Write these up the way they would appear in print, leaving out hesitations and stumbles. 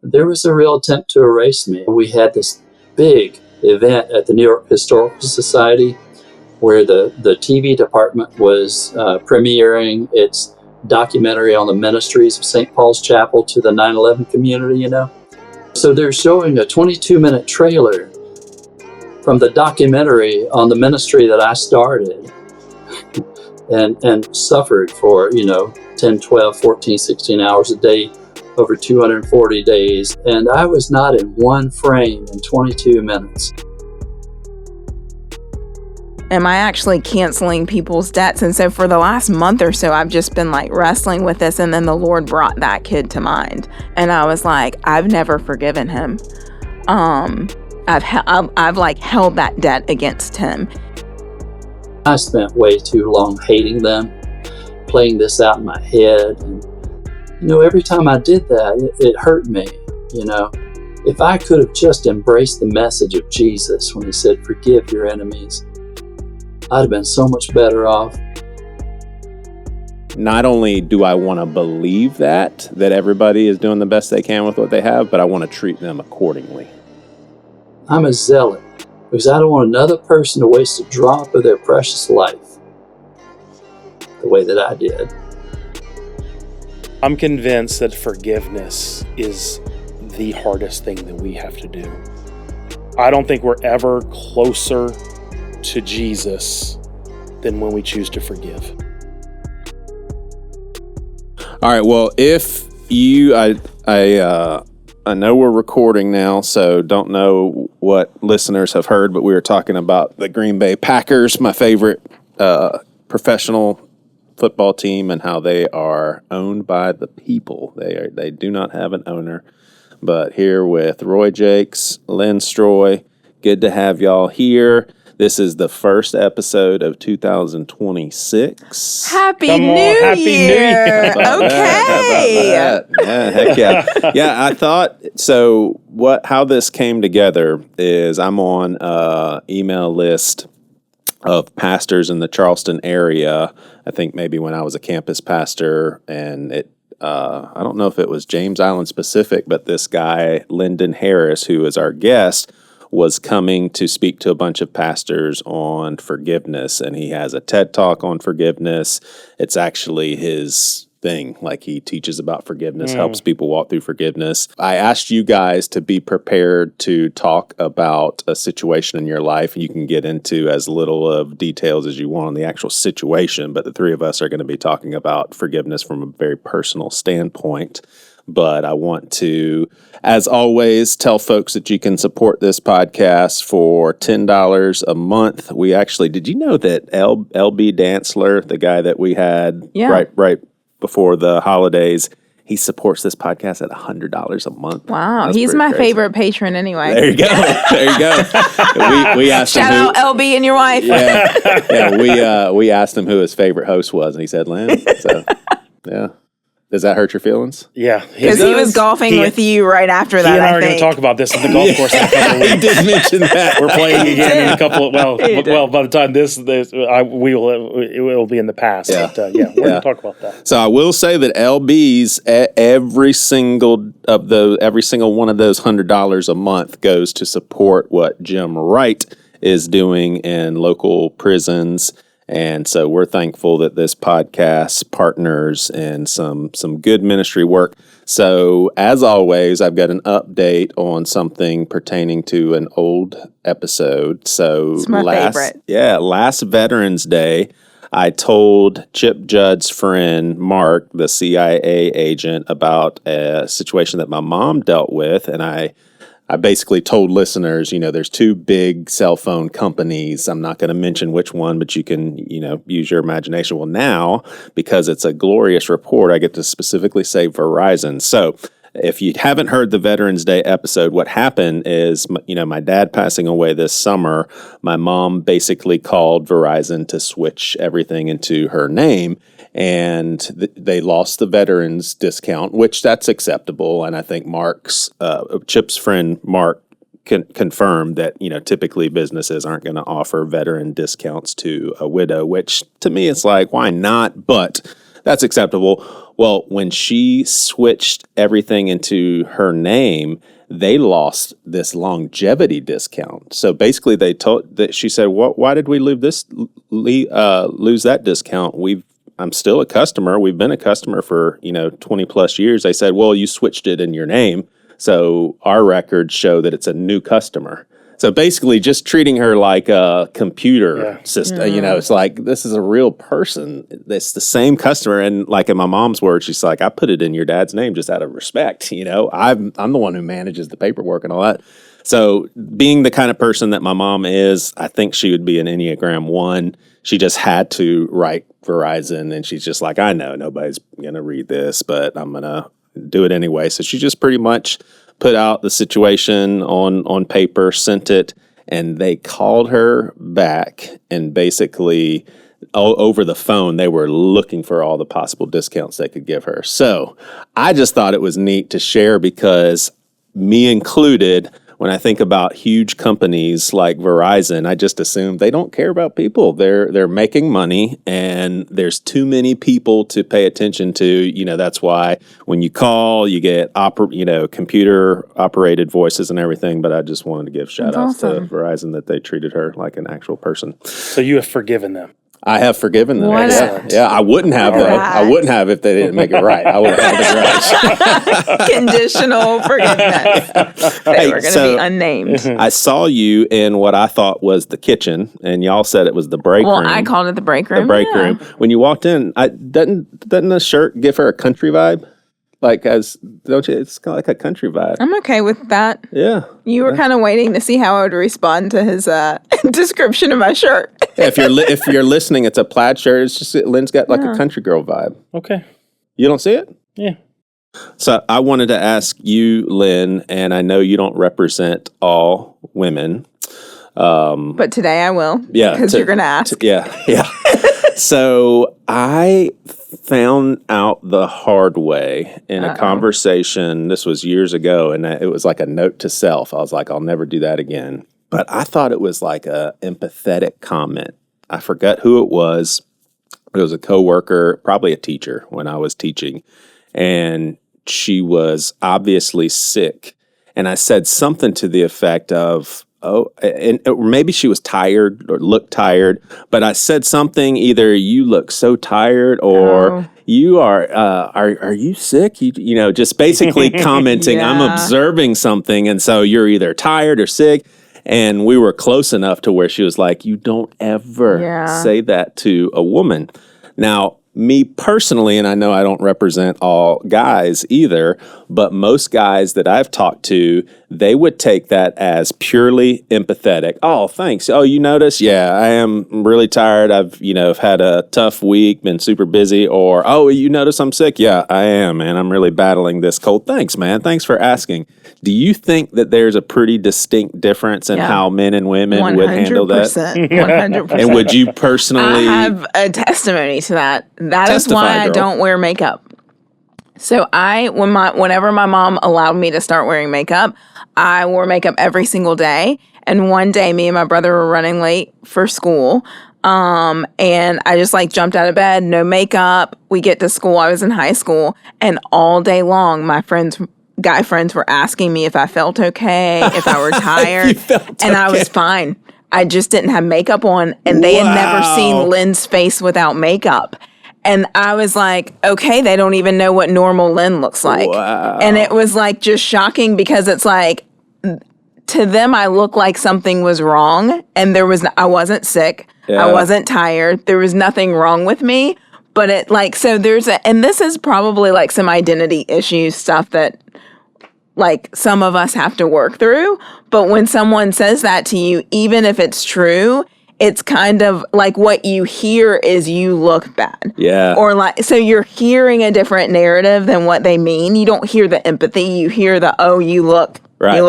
there was a real attempt to erase me. We had this big event at the New York Historical Society where the TV department was premiering its documentary on the ministries of St. Paul's Chapel to the 9/11 community, you know. So they're showing a 22-minute trailer from the documentary on the ministry that I started and suffered for, 10, 12, 14, 16 hours a day over 240 days. And I was not in one frame in 22 minutes. Am I actually canceling people's debts? And so for the last month or so, I've just been like wrestling with this. And then the Lord brought that kid to mind. And I was like, I've never forgiven him. I've like held that debt against him. I spent way too long hating them, playing this out in my head. And, every time I did that, it hurt me, If I could have just embraced the message of Jesus when he said, forgive your enemies, I'd have been so much better off. Not only do I want to believe that everybody is doing the best they can with what they have, but I want to treat them accordingly. I'm a zealot because I don't want another person to waste a drop of their precious life the way that I did. I'm convinced that forgiveness is the hardest thing that we have to do. I don't think we're ever closer to Jesus than when we choose to forgive. All right. Well, if you, I know we're recording now, so don't know what listeners have heard, but we were talking about the Green Bay Packers, my favorite professional football team, and how they are owned by the people. They do not have an owner. But here with Roy Jacques, Lynne, Stroy, good to have y'all here. This is the first episode of 2026. Happy New Year! Okay. Yeah, heck yeah. Yeah, I thought, so how this came together is I'm on an email list of pastors in the Charleston area. I think maybe when I was a campus pastor, and I don't know if it was James Island specific, but this guy, Lyndon Harris, who is our guest, was coming to speak to a bunch of pastors on forgiveness, and he has a TED Talk on forgiveness. It's actually his thing. Like, he teaches about forgiveness, helps people walk through forgiveness. I asked you guys to be prepared to talk about a situation in your life. You can get into as little of details as you want on the actual situation, but the three of us are going to be talking about forgiveness from a very personal standpoint. But I want to, as always, tell folks that you can support this podcast for $10 a month. We actually, did you know that LB Dantzler, the guy that we had right before the holidays, he supports this podcast at $100 a month. Wow, he's my favorite patron anyway. There you go. We asked Shout him out LB and your wife. We asked him who his favorite host was, and he said Lynne. So, yeah. Does that hurt your feelings? Yeah. Because he was golfing with you right after that, He and I are going to talk about this in the golf course in a couple of weeks. He did mention that. We're playing again in a couple of, well, by the time it will be in the past. Yeah. But, we're going to talk about that. So I will say that LB's, every single one of those $100 a month goes to support what Jim Wright is doing in local prisons. And so we're thankful that this podcast partners in some good ministry work. So as always, I've got an update on something pertaining to an old episode. So it's my favorite. Yeah, last Veterans Day, I told Chip Judd's friend, Mark, the CIA agent, about a situation that my mom dealt with. And I basically told listeners, there's two big cell phone companies. I'm not going to mention which one, but you can, use your imagination. Well, now, because it's a glorious report, I get to specifically say Verizon. So if you haven't heard the Veterans Day episode, what happened is, my dad passing away this summer, my mom basically called Verizon to switch everything into her name. And they lost the veterans discount, which that's acceptable. And I think Chip's friend Mark confirmed that, typically businesses aren't going to offer veteran discounts to a widow, which to me it's like, why not? But that's acceptable. Well, when she switched everything into her name, they lost this longevity discount. So basically, they told that she said, why did we lose that discount? I'm still a customer. We've been a customer for 20 plus years. They said, well, you switched it in your name, so our records show that it's a new customer. So basically, just treating her like a computer system. It's like, this is a real person. It's the same customer. And like in my mom's words, she's like, I put it in your dad's name just out of respect. I'm the one who manages the paperwork and all that. So being the kind of person that my mom is, I think she would be an Enneagram 1. She just had to write Verizon, and she's just like, I know nobody's going to read this, but I'm going to do it anyway. So she just pretty much put out the situation on paper, sent it, and they called her back, and basically over the phone, they were looking for all the possible discounts they could give her. So I just thought it was neat to share because, me included, when I think about huge companies like Verizon, I just assume they don't care about people. They're making money, and there's too many people to pay attention to. That's why when you call, you get computer operated voices and everything. But I just wanted to give shout outs to Verizon that they treated her like an actual person. So you have forgiven them. I have forgiven them. What Yeah, I wouldn't have though. I wouldn't have if they didn't make it right. I would have held a grudge. Conditional forgiveness. They were going to be unnamed. I saw you in what I thought was the kitchen, and y'all said it was the break room. Well, I called it the break room. The break room. When you walked in, doesn't the shirt give her a country vibe? Don't you? It's kind of like a country vibe. I'm okay with that. Yeah. You were kind of waiting to see how I would respond to his description of my shirt. Yeah, if you're listening, it's a plaid shirt. It's just Lynne's got like a country girl vibe. Okay. You don't see it? Yeah. So I wanted to ask you, Lynne, and I know you don't represent all women. But today I will. Yeah. Because you're going to ask. Yeah. So I found out the hard way in a conversation. This was years ago, and it was like a note to self. I was like, I'll never do that again. But I thought it was like a empathetic comment. I forgot who it was. It was a coworker, probably a teacher when I was teaching, and she was obviously sick. And I said something to the effect of, or maybe she was tired or looked tired, but I said something either you look so tired or you are you sick? Just basically commenting, I'm observing something. And so you're either tired or sick. And we were close enough to where she was like, you don't ever say that to a woman. Now, me personally, and I know I don't represent all guys either, but most guys that I've talked to, they would take that as purely empathetic. Oh, thanks. Oh, you notice? Yeah, I am really tired. I've had a tough week, been super busy. Or, oh, you notice I'm sick? Yeah, I am, man. I'm really battling this cold. Thanks, man. Thanks for asking. Do you think that there's a pretty distinct difference in how men and women would handle that? 100%. And would you personally? I have a testimony to that. That is why I don't wear makeup. So whenever my mom allowed me to start wearing makeup, I wore makeup every single day. And one day, me and my brother were running late for school. And I just jumped out of bed, no makeup. We get to school. I was in high school, and all day long, my guy friends were asking me if I felt okay, if I were tired, and I was fine. I just didn't have makeup on, and they had never seen Lynne's face without makeup. And I was like, okay, they don't even know what normal Lynne looks like. Wow. And it was just shocking because it's like, to them, I look like something was wrong, and I wasn't sick. I wasn't tired. There was nothing wrong with me. But and this is probably some identity issue stuff that some of us have to work through. But when someone says that to you, even if it's true, it's kind of what you hear is you look bad. Yeah. Or so you're hearing a different narrative than what they mean. You don't hear the empathy. You hear the, you look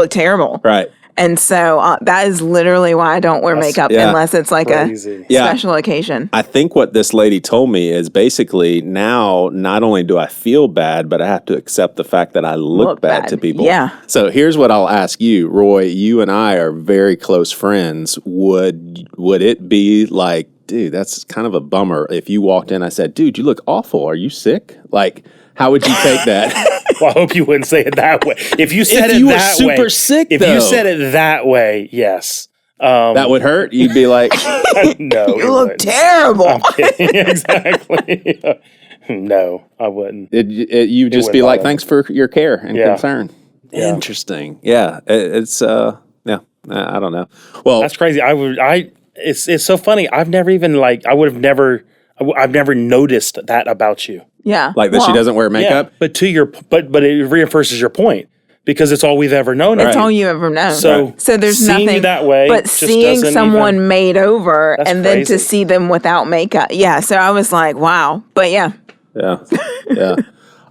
terrible. Right. And so that is literally why I don't wear makeup unless it's crazy. A special occasion. I think what this lady told me is basically now not only do I feel bad, but I have to accept the fact that I look bad to people. Yeah. So here's what I'll ask you, Roy. You and I are very close friends. Would it be dude, that's kind of a bummer. If you walked in, I said, dude, you look awful. Are you sick? Like, how would you take that? Well, I hope you wouldn't say it that way. If you said if it you were that super way, sick, if you said it that way, yes. That would hurt. You'd be like, no, You look terrible. I'm kidding. Exactly. No, I wouldn't. You'd just be like, thanks for your care and concern. Yeah. Interesting. Yeah. It's, I don't know. Well, that's crazy. It's so funny. I've never noticed that about you. Yeah. Like that she doesn't wear makeup? Yeah, but it reinforces your point. Because it's all we've ever known. It's all you ever known. So there's seeing nothing you that way. But seeing someone made over and then to see them without makeup. Yeah. So I was like, wow. But yeah. Yeah. Yeah.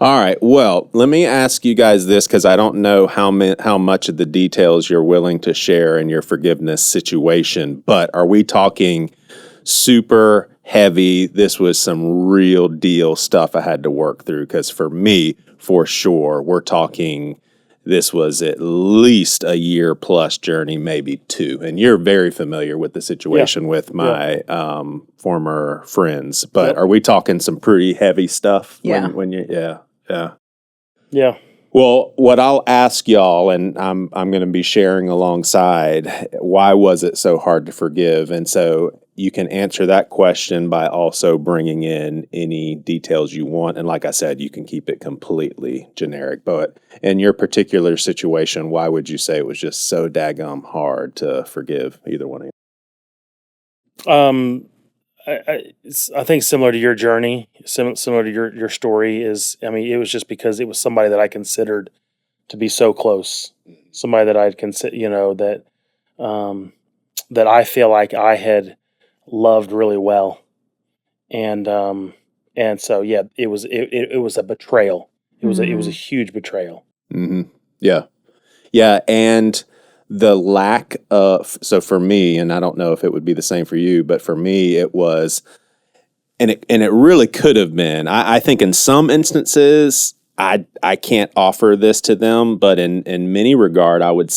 All right. Well, let me ask you guys this because I don't know how much of the details you're willing to share in your forgiveness situation. But are we talking super heavy? This was some real deal stuff I had to work through because for me, for sure, we're talking. This was at least a year plus journey, maybe 2. And you're very familiar with the situation with my former friends. But are we talking some pretty heavy stuff? Yeah. Yeah. Well, what I'll ask y'all, and I'm going to be sharing alongside, why was it so hard to forgive? And so you can answer that question by also bringing in any details you want. And like I said, you can keep it completely generic. But in your particular situation, why would you say it was just so daggum hard to forgive either one of you? I think similar to your journey, similar to your story is, it was just because it was somebody that I considered to be so close, somebody that I'd consider, that I feel like I had loved really well, and so it was a betrayal. It was a huge betrayal. Mm-hmm. Yeah, and the lack of, so for me, and I don't know if it would be the same for you, but for me it was, and it really could have been. I think in some instances I can't offer this to them, but in many regard I would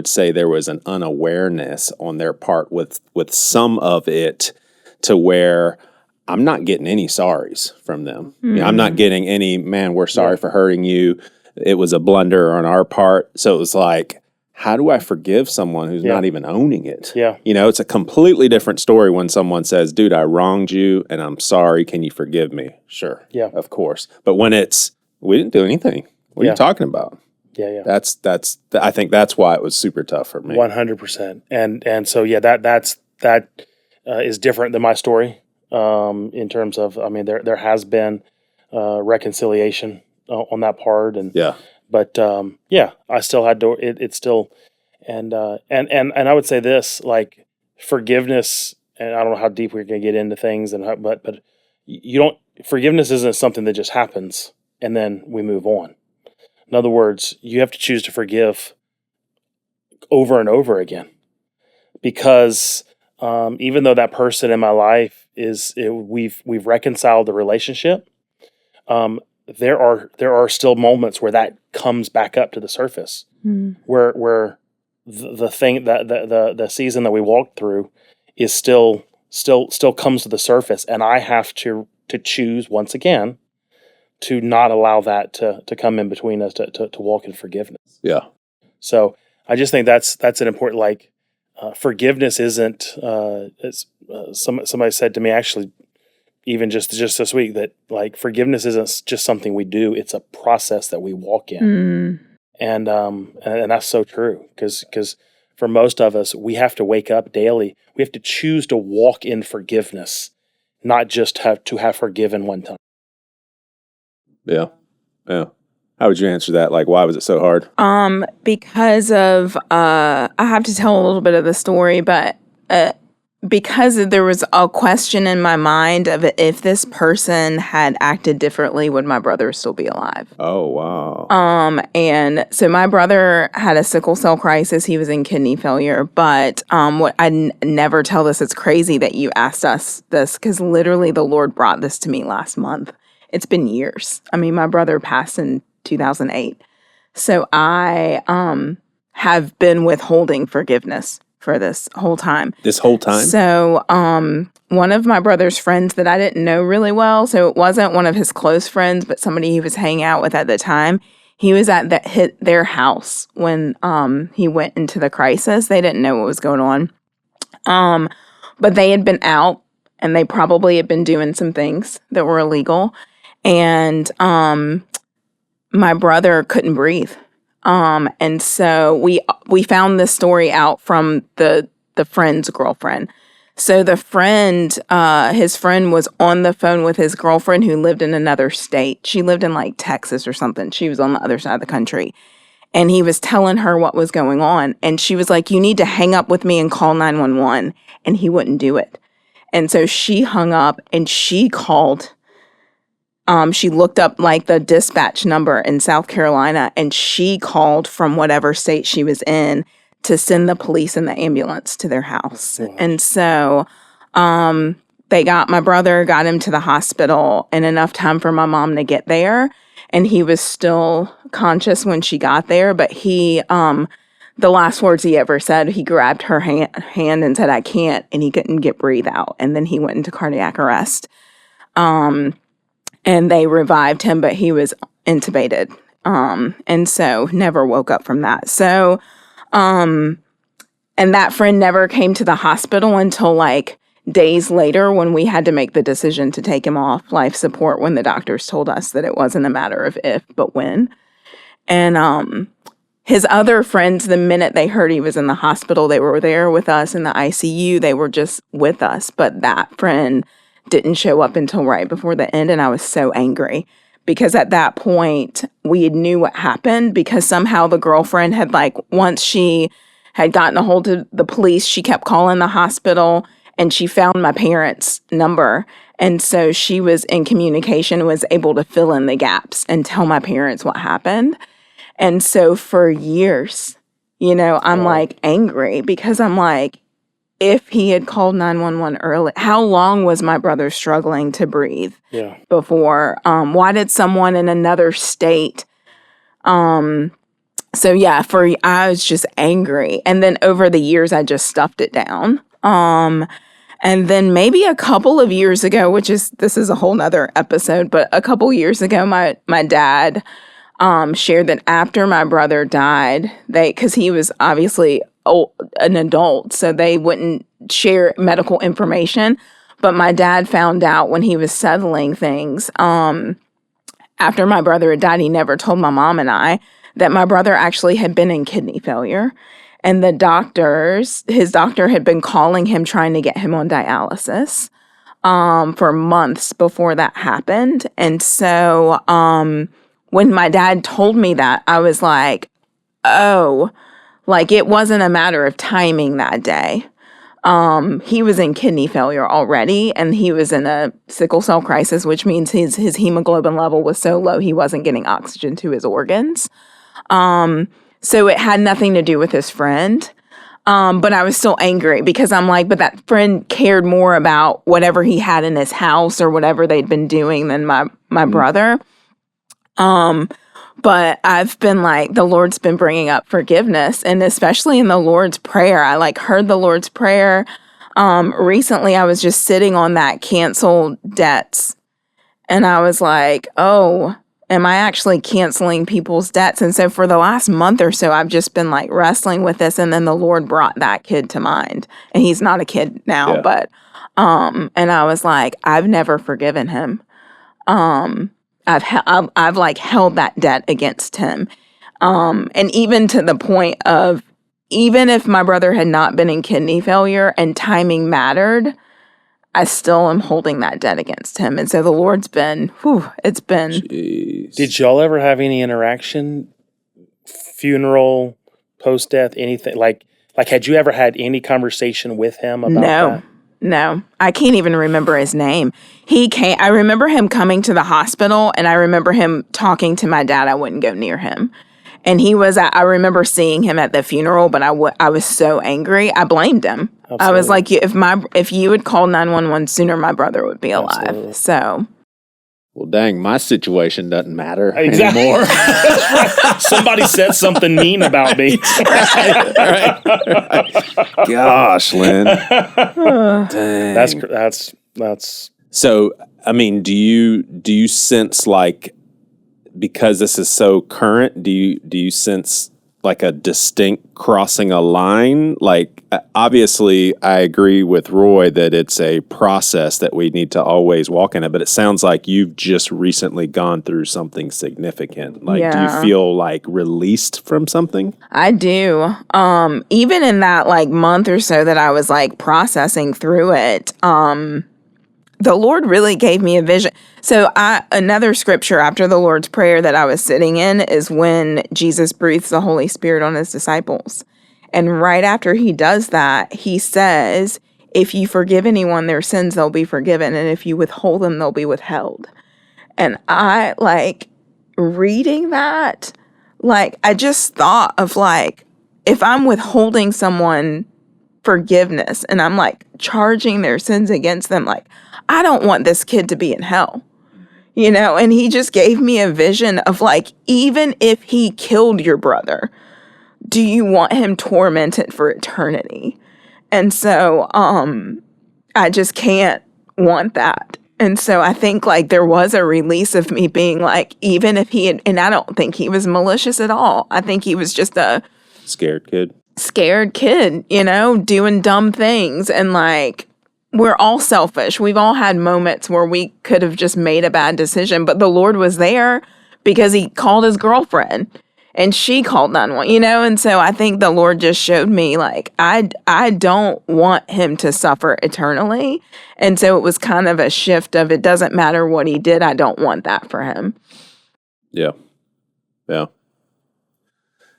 say there was an unawareness on their part with some of it to where I'm not getting any sorries from them. Mm. I'm not getting any, man, we're sorry for hurting you. It was a blunder on our part. So it was like, how do I forgive someone who's not even owning it? Yeah. It's a completely different story when someone says, dude, I wronged you and I'm sorry. Can you forgive me? Sure. Yeah. Of course. But when it's, we didn't do anything. What are you talking about? Yeah. That's I think that's why it was super tough for me. 100%. And so, that is different than my story in terms of, there has been reconciliation on that part. And but I still had to. It's still, and I would say this, like forgiveness. And I don't know how deep we're going to get into things, but you don't. Forgiveness isn't something that just happens and then we move on. In other words, you have to choose to forgive over and over again, because even though that person in my life we've reconciled the relationship. There are still moments where that comes back up to the surface, where the thing that the season that we walked through is still comes to the surface, and I have to choose once again to not allow that to come in between us, to walk in forgiveness. Yeah. So I just think that's an important, forgiveness isn't. Somebody said to me actually, even just this week, that forgiveness isn't just something we do; it's a process that we walk in, and that's so true. Because for most of us, we have to wake up daily. We have to choose to walk in forgiveness, not just have forgiven one time. Yeah. How would you answer that? Why was it so hard? Because of I have to tell a little bit of the story, but because there was a question in my mind of if this person had acted differently, would my brother still be alive? Oh, wow. And so my brother had a sickle cell crisis. He was in kidney failure. But what I never tell this, it's crazy that you asked us this, because literally the Lord brought this to me last month. It's been years. My brother passed in 2008. So I have been withholding forgiveness for this whole time. This whole time? So, one of my brother's friends that I didn't know really well, so it wasn't one of his close friends, but somebody he was hanging out with at the time, he was at their house when he went into the crisis. They didn't know what was going on. But they had been out, and they probably had been doing some things that were illegal. And my brother couldn't breathe. And so we found this story out from the friend's girlfriend. So the friend, his friend was on the phone with his girlfriend who lived in another state. She lived in like Texas or something. She was on the other side of the country. And he was telling her what was going on. And she was like, you need to hang up with me and call 911. And he wouldn't do it. And so she hung up and she called. She looked up like the dispatch number in South Carolina, and she called from whatever state she was in to send the police and the ambulance to their house. Gosh. And so my brother got him to the hospital in enough time for my mom to get there. And he was still conscious when she got there. But the last words he ever said, he grabbed her hand and said, I can't. And he couldn't breathe out. And then he went into cardiac arrest. And they revived him, but he was intubated. And so never woke up from that. So, and that friend never came to the hospital until like days later when we had to make the decision to take him off life support when the doctors told us that it wasn't a matter of if, but when. And his other friends, the minute they heard he was in the hospital, they were there with us in the ICU. They were just with us. But that friend didn't show up until right before the end. And I was so angry because at that point we knew what happened because somehow the girlfriend had once she had gotten a hold of the police, she kept calling the hospital and she found my parents' number. And so she was in communication, was able to fill in the gaps and tell my parents what happened. And so for years, I'm angry because I'm if he had called 911 early, how long was my brother struggling to breathe before? Why did someone in another state? I was just angry. And then over the years, I just stuffed it down. And then maybe a couple of years ago, this is a whole nother episode, but a couple years ago, my dad shared that after my brother died, because he was obviously an adult, so they wouldn't share medical information. But my dad found out when he was settling things, after my brother had died, he never told my mom and I that my brother actually had been in kidney failure. And his doctor had been calling him, trying to get him on dialysis for months before that happened. And so when my dad told me that, I was like, oh, it wasn't a matter of timing that day. He was in kidney failure already, and he was in a sickle cell crisis, which means his hemoglobin level was so low he wasn't getting oxygen to his organs. So it had nothing to do with his friend. But I was still angry because I'm but that friend cared more about whatever he had in his house or whatever they'd been doing than my brother. But I've been the Lord's been bringing up forgiveness, and especially in the Lord's Prayer. I heard the Lord's Prayer. Recently, I was just sitting on that canceled debts, and I was oh, am I actually canceling people's debts? And so for the last month or so, I've just been wrestling with this, and then the Lord brought that kid to mind, and he's not a kid now, but and I was I've never forgiven him. I've held that debt against him. And even to the point of, even if my brother had not been in kidney failure and timing mattered, I still am holding that debt against him. And so the Lord's been, it's been. Jeez. Did y'all ever have any interaction? Funeral, post-death, anything? Had you ever had any conversation with him about that? No, I can't even remember his name. I remember him coming to the hospital, and I remember him talking to my dad. I wouldn't go near him. And I remember seeing him at the funeral, but I was so angry. I blamed him. Absolutely. I was if you had called 911 sooner, my brother would be alive. Absolutely. So. well, dang, my situation doesn't matter Exactly. anymore. Right. Somebody said something mean about me. right. Gosh, Lynn. Dang. That's. So, I mean, do you sense like, because this is so current, do you sense like a distinct crossing a line? Like, obviously, I agree with Roy that it's a process that we need to always walk in it, but it sounds like you've just recently gone through something significant. Like, do you feel like released from something? I do. Even in that like month or so that I was like processing through it, the Lord really gave me a vision. So another scripture after the Lord's Prayer that I was sitting in is when Jesus breathes the Holy Spirit on his disciples. And right after he does that, he says, if you forgive anyone their sins, they'll be forgiven. And if you withhold them, they'll be withheld. And I like reading that, like I just thought of like, if I'm withholding someone forgiveness and I'm like charging their sins against them, like, I don't want this kid to be in hell, and he just gave me a vision of like, even if he killed your brother, do you want him tormented for eternity? And so, I just can't want that. And so I think like there was a release of me being like, even if he had, and I don't think he was malicious at all. I think he was just a scared kid, doing dumb things. And like, we're all selfish. We've all had moments where we could have just made a bad decision, but the Lord was there because he called his girlfriend and she called 911, And so I think the Lord just showed me like, I don't want him to suffer eternally. And so it was kind of a shift of, it doesn't matter what he did. I don't want that for him. Yeah. Yeah.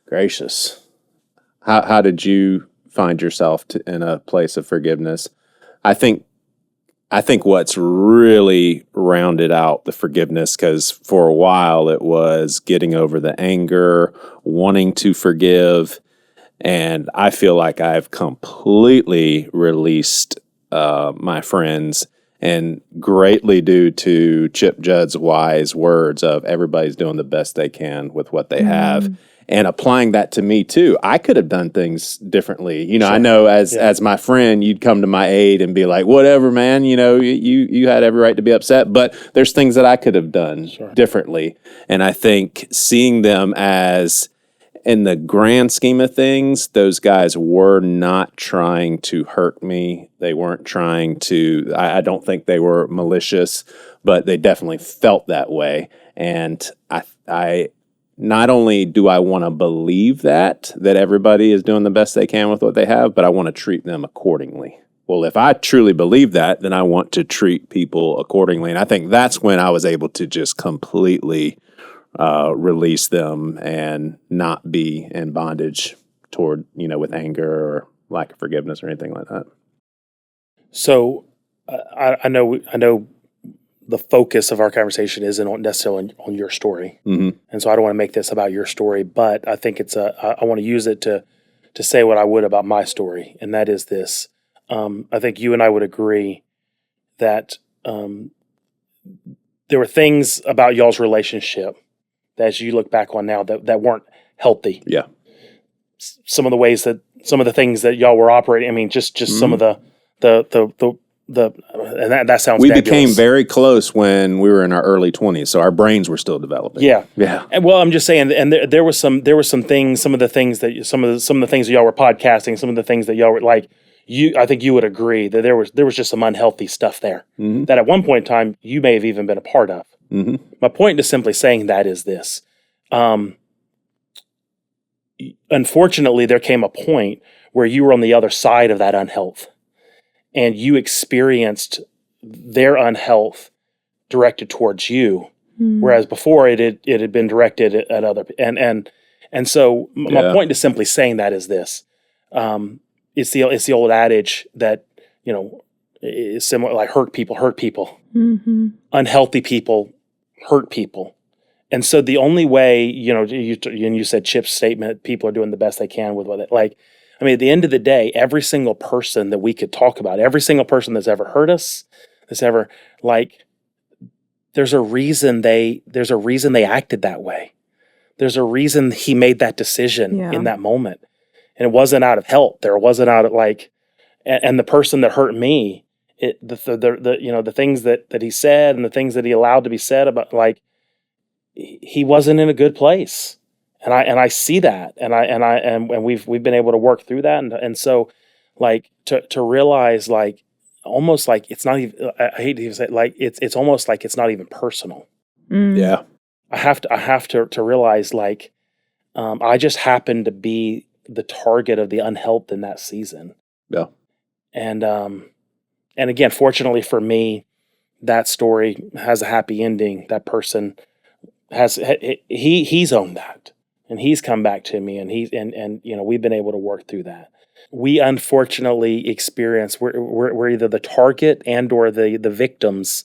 Gracious. How did you find yourself in a place of forgiveness? I think what's really rounded out the forgiveness, because for a while it was getting over the anger, wanting to forgive, and I feel like I've completely released my friends, and greatly due to Chip Judd's wise words of everybody's doing the best they can with what they have. And applying that to me too, I could have done things differently. Sure. I know as my friend, you'd come to my aid and be like, "Whatever, man. You had every right to be upset." But there's things that I could have done differently. And I think seeing them as, in the grand scheme of things, those guys were not trying to hurt me. They weren't trying to. I don't think they were malicious, but they definitely felt that way. And I not only do I want to believe that everybody is doing the best they can with what they have, but I want to treat them accordingly. Well, if I truly believe that, then I want to treat people accordingly. And I think that's when I was able to just completely release them and not be in bondage toward, with anger or lack of forgiveness or anything like that. So I know the focus of our conversation isn't necessarily on your story. Mm-hmm. And so I don't want to make this about your story, but I think I want to use it to say what I would about my story. And that is this. I think you and I would agree that there were things about y'all's relationship that, as you look back on now, that weren't healthy. Yeah. Some of the things that y'all were operating, I mean, just some of the and that sounds we fabulous. Became very close when we were in our early 20s, so our brains were still developing. Yeah. And well, I'm just saying, and there were some things, some of the things that y'all were podcasting, some of the things that y'all were like, I think you would agree that there was just some unhealthy stuff there that at one point in time you may have even been a part of. Mm-hmm. My point to simply saying that is this: unfortunately, there came a point where you were on the other side of that unhealth. And you experienced their unhealth directed towards you, whereas before it had been directed at other. And so my point to simply saying that is this: it's the old adage that is similar, like hurt people hurt people, unhealthy people hurt people, and so the only way you said Chip's statement, people are doing the best they can with what I mean, at the end of the day, every single person that we could talk about, every single person that's ever hurt us, there's a reason they acted that way. There's a reason he made that decision in that moment. And it wasn't out of help. There wasn't out of and the person that hurt me, the things that he said and the things that he allowed to be said about, he wasn't in a good place. And I see that. And we've been able to work through that. And so to realize almost like it's not even, I hate to even say it, it's almost like it's not even personal. Yeah. I have to realize I just happen to be the target of the unhealth in that season. Yeah. And again, fortunately for me, that story has a happy ending. That person he's owned that, and he's come back to me, and we've been able to work through that. We unfortunately experience we're either the target and or the victims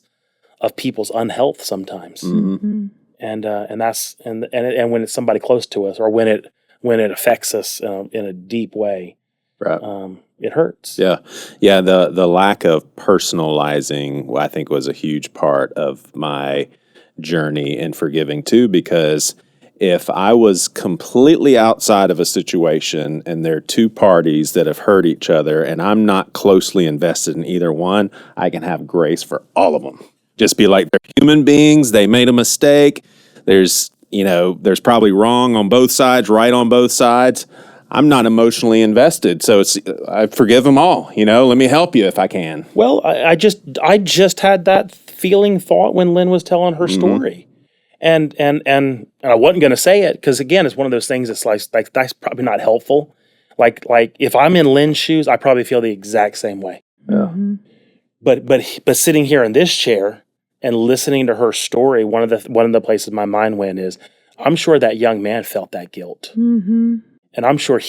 of people's unhealth sometimes. Mm-hmm. And that's and when it's somebody close to us, or when it affects us in a deep way, right. It hurts. Yeah. The lack of personalizing, I think, was a huge part of my journey in forgiving too, because if I was completely outside of a situation and there are two parties that have hurt each other and I'm not closely invested in either one, I can have grace for all of them. Just be like, they're human beings. They made a mistake. There's probably wrong on both sides, right on both sides. I'm not emotionally invested, so I forgive them all. Let me help you if I can. Well, I just had that thought when Lynne was telling her story, and I wasn't going to say it because again, it's one of those things that's like that's probably not helpful. Like if I'm in Lynne's shoes, I probably feel the exact same way. Yeah. But sitting here in this chair and listening to her story, one of the places my mind went is, I'm sure that young man felt that guilt. Mm-hmm. And I'm sure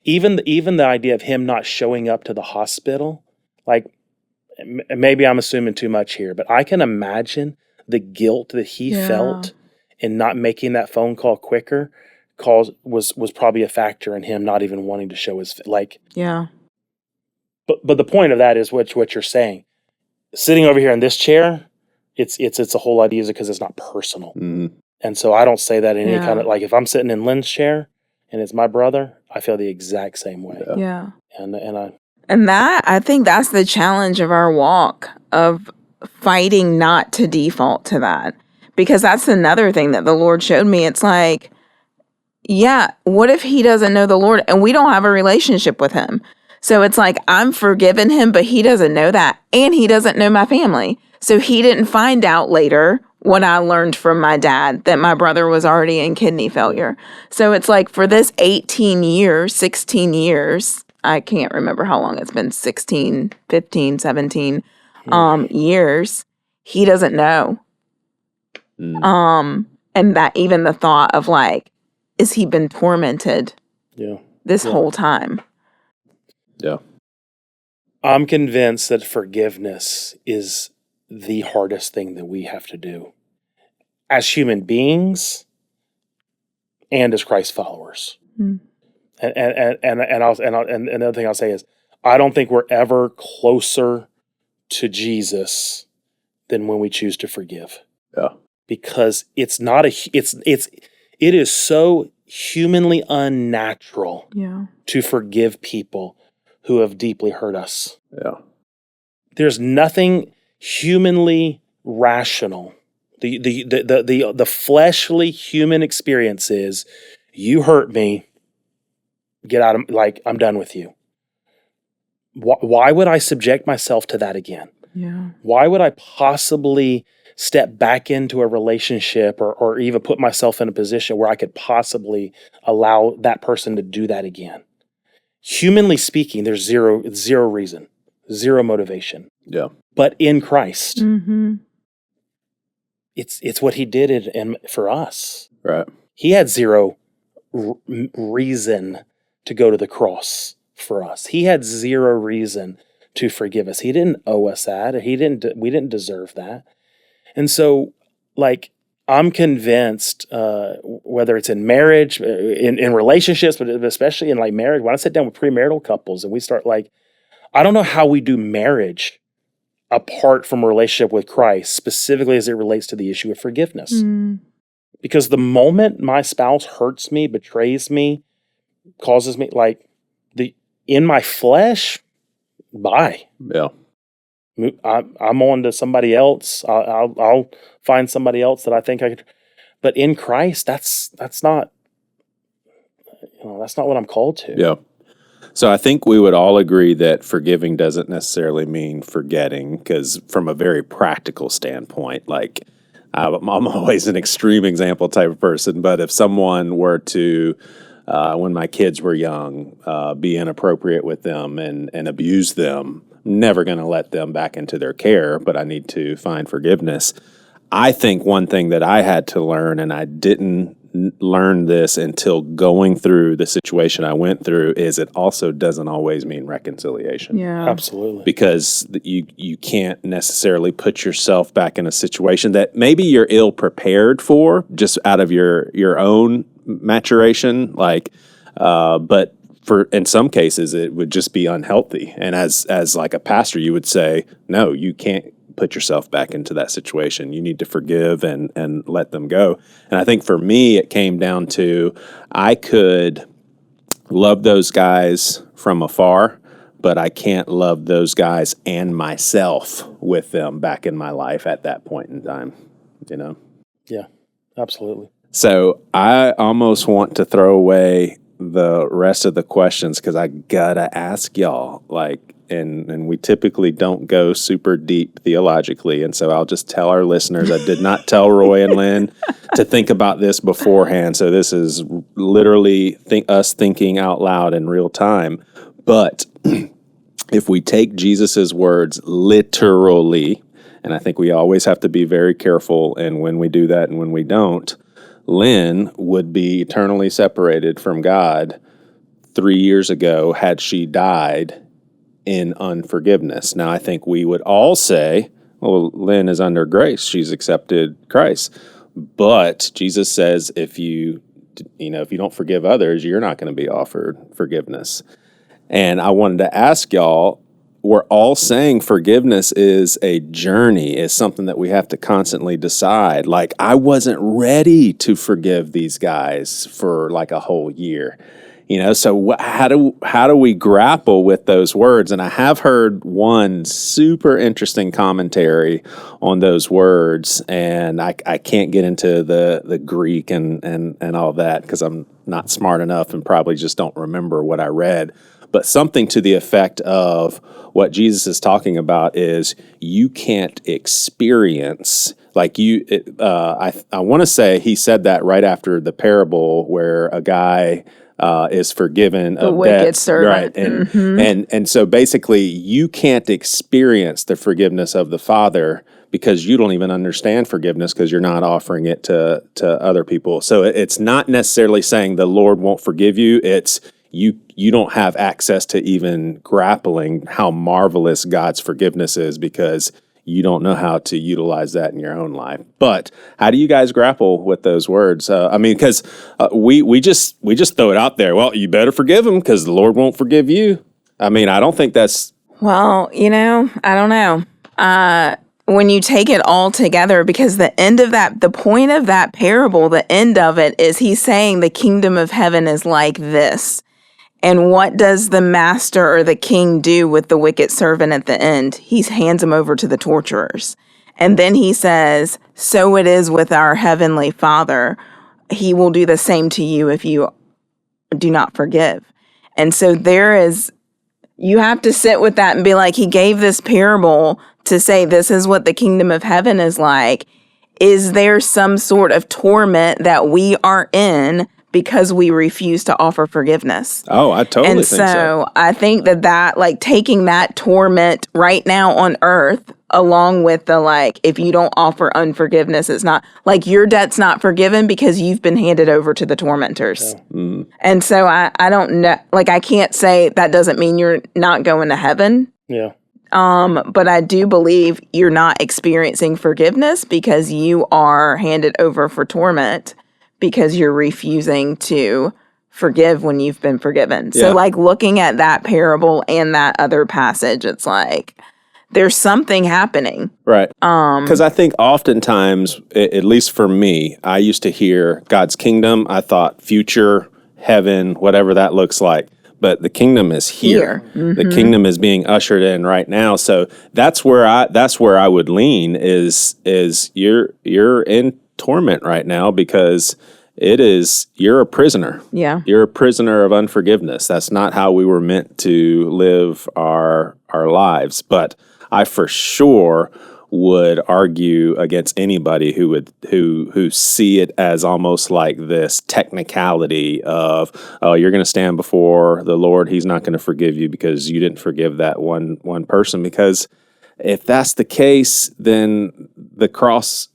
even the idea of him not showing up to the hospital, maybe I'm assuming too much here, but I can imagine the guilt that he felt in not making that phone call quicker was probably a factor in him not even wanting to show his Yeah. But the point of that is what you're saying. Sitting over here in this chair, it's a whole lot easier because it's not personal. Mm-hmm. And so I don't say that in any kind of if I'm sitting in Lynne's chair and it's my brother, I feel the exact same way. Yeah. And I think that's the challenge of our walk, of fighting not to default to that. Because that's another thing that the Lord showed me. It's what if he doesn't know the Lord and we don't have a relationship with him? So it's I'm forgiven him, but he doesn't know that. And he doesn't know my family. So he didn't find out later what I learned from my dad, that my brother was already in kidney failure. So it's for this 16 years, I can't remember how long it's been, 16, 15, 17 years, he doesn't know. And that even the thought of is he been tormented this whole time? Yeah. I'm convinced that forgiveness is the hardest thing that we have to do as human beings and as Christ followers. And the other thing I'll say is, I don't think we're ever closer to Jesus than when we choose to forgive. Yeah. Because it is so humanly unnatural to forgive people who have deeply hurt us. Yeah. There's nothing humanly rational. The fleshly human experience is, you hurt me, get out of, I'm done with you. Why would I subject myself to that again? Yeah. Why would I possibly step back into a relationship or even put myself in a position where I could possibly allow that person to do that again? Humanly speaking, there's zero reason, zero motivation. Yeah. But in Christ, it's what he did for us. Right. He had zero reason to go to the cross for us. He had zero reason to forgive us. He didn't owe us that. We didn't deserve that. And so, I'm convinced, whether it's in marriage, in relationships, but especially in marriage, when I sit down with premarital couples and we start I don't know how we do marriage apart from a relationship with Christ, specifically as it relates to the issue of forgiveness. Because the moment my spouse hurts me, betrays me, causes me, in my flesh, bye. Yeah. I'm on to somebody else. I'll find somebody else that I think I could. But in Christ, that's not what I'm called to. Yeah. So I think we would all agree that forgiving doesn't necessarily mean forgetting, because from a very practical standpoint, like I'm always an extreme example type of person, but if someone were to, when my kids were young, be inappropriate with them and abuse them, never going to let them back into their care, but I need to find forgiveness. I think one thing that I had to learn, and I didn't learn this until going through the situation I went through, is it also doesn't always mean reconciliation. Yeah, absolutely. Because you can't necessarily put yourself back in a situation that maybe you're ill prepared for, just out of your own maturation. But in some cases, it would just be unhealthy. And as like a pastor, you would say, no, you can't put yourself back into that situation. You need to forgive and let them go. And I think for me, it came down to, I could love those guys from afar, but I can't love those guys and myself with them back in my life at that point in time, Yeah, absolutely. So I almost want to throw away the rest of the questions, because I gotta ask y'all, and we typically don't go super deep theologically, and so I'll just tell our listeners, I did not tell Roy and Lynne to think about this beforehand, so this is literally us thinking out loud in real time. But if we take Jesus's words literally, and I think we always have to be very careful, and when we do that and when we don't, Lynne would be eternally separated from God 3 years ago had she died in unforgiveness. Now, I think we would all say, well, Lynne is under grace. She's accepted Christ. But Jesus says if you don't forgive others, you're not going to be offered forgiveness. And I wanted to ask y'all, we're all saying forgiveness is a journey, is something that we have to constantly decide. I wasn't ready to forgive these guys for a whole year, so how do we grapple with those words? And I have heard one super interesting commentary on those words, and I can't get into the Greek and all that, because I'm not smart enough and probably just don't remember what I read. But something to the effect of what Jesus is talking about is you can't experience, I want to say he said that right after the parable where a guy is forgiven the of wicked debts, servant. Right? And so basically you can't experience the forgiveness of the Father because you don't even understand forgiveness, because you're not offering it to other people. So it's not necessarily saying the Lord won't forgive you. It's you don't have access to even grappling how marvelous God's forgiveness is, because you don't know how to utilize that in your own life. But how do you guys grapple with those words? Because we just throw it out there. Well, you better forgive him because the Lord won't forgive you. I don't think that's... Well, I don't know. When you take it all together, because the point of that parable, the end of it is he's saying the kingdom of heaven is like this. And what does the master or the king do with the wicked servant at the end? He hands him over to the torturers. And then he says, so it is with our heavenly Father. He will do the same to you if you do not forgive. And so you have to sit with that and be like, he gave this parable to say, this is what the kingdom of heaven is like. Is there some sort of torment that we are in because we refuse to offer forgiveness? Oh, I totally think so. And so I think that taking that torment right now on earth, along with if you don't offer unforgiveness, it's not your debt's not forgiven because you've been handed over to the tormentors. Yeah. Mm. And so I don't know, I can't say that doesn't mean you're not going to heaven. Yeah. But I do believe you're not experiencing forgiveness because you are handed over for torment, because you're refusing to forgive when you've been forgiven. Yeah. So looking at that parable and that other passage, it's there's something happening. Right. Because I think oftentimes, at least for me, I used to hear God's kingdom. I thought future, heaven, whatever that looks like. But the kingdom is here. Mm-hmm. The kingdom is being ushered in right now. So that's where I would lean is you're in torment right now because you're a prisoner. Yeah. You're a prisoner of unforgiveness. That's not how we were meant to live our lives. But I for sure would argue against anybody who see it as almost like this technicality of, oh, you're going to stand before the Lord. He's not going to forgive you because you didn't forgive that one person. Because if that's the case, then the cross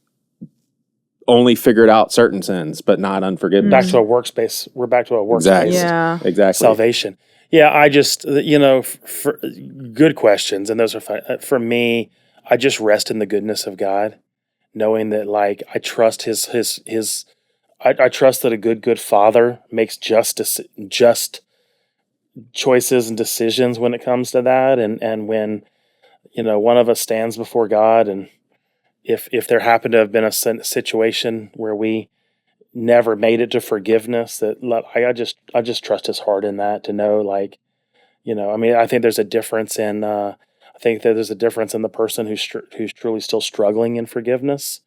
only figured out certain sins, but not unforgiveness. Back to a workspace. We're back to a workspace. Exactly. Yeah. Exactly. Salvation. Yeah, I just, for good questions, and those are fine. For me, I just rest in the goodness of God, knowing that, like, I trust I trust that a good Father makes just choices and decisions when it comes to that, and when, one of us stands before God, and if there happened to have been a situation where we never made it to forgiveness, that I just trust His heart in that, to know, like, I think there's a difference in the person who's truly still struggling in forgiveness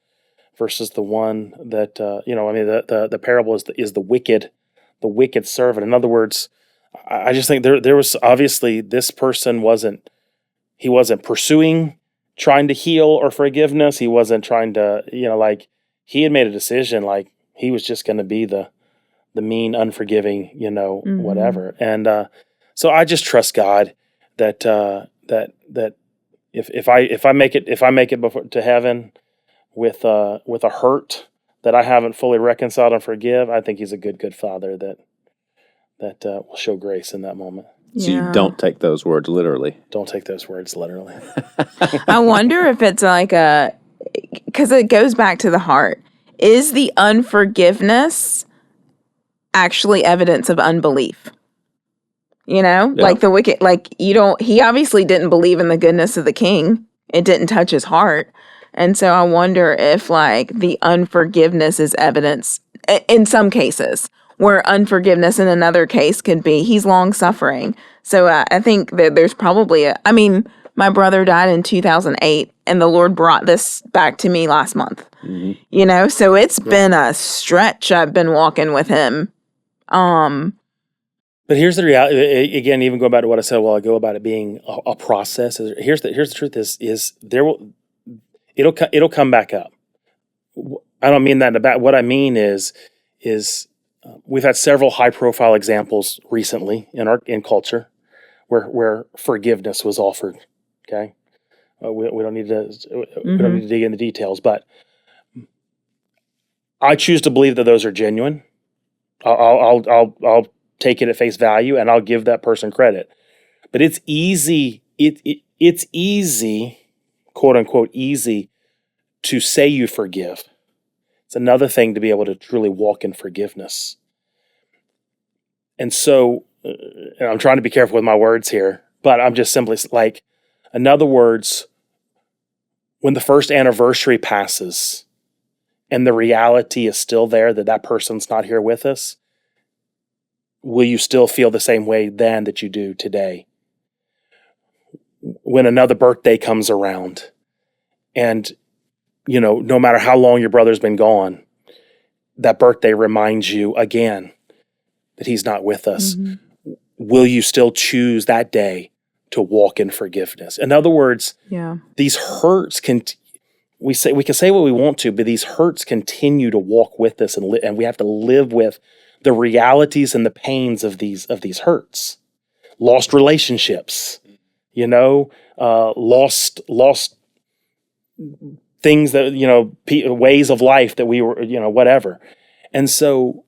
versus the one that the parable is the wicked servant. In other words, I just think there was obviously, this person wasn't pursuing trying to heal or forgiveness. He wasn't trying to, he had made a decision, like, he was just going to be the mean, unforgiving, whatever. And so I just trust God that that if I make it before to heaven with a hurt that I haven't fully reconciled and forgive, I think He's a good Father that will show grace in that moment. So you don't take those words literally. Don't take those words literally. I wonder if it's like because it goes back to the heart. Is the unforgiveness actually evidence of unbelief? Like the wicked, like, he obviously didn't believe in the goodness of the king. It didn't touch his heart. And so I wonder if, like, the unforgiveness is evidence in some cases, where unforgiveness in another case could be he's long suffering. So I think that there's probably my brother died in 2008 and the Lord brought this back to me last month. Mm-hmm. So it's been a stretch I've been walking with him. But here's the reality. Again, even going back to what I said a while ago about it being a process. Here's the truth: is it'll come back up. I don't mean that in a bad. What I mean is we've had several high profile examples recently in culture where forgiveness was offered. Okay, we don't need to we don't need to dig into details, but I choose to believe that those are genuine. I'll take it at face value, and I'll give that person credit. But it's easy. It's easy, quote unquote, easy to say you forgive. It's another thing to be able to truly walk in forgiveness. And so, and I'm trying to be careful with my words here, but I'm just simply like, in other words, when the first anniversary passes and the reality is still there that person's not here with us, will you still feel the same way then that you do today? When another birthday comes around and, no matter how long your brother's been gone, that birthday reminds you again that he's not with us. Mm-hmm. Will you still choose that day to walk in forgiveness? In other words, these hurts we can say what we want to, but these hurts continue to walk with us, and we have to live with the realities and the pains of these hurts. Lost relationships, lost things that, ways of life that we were, whatever. And so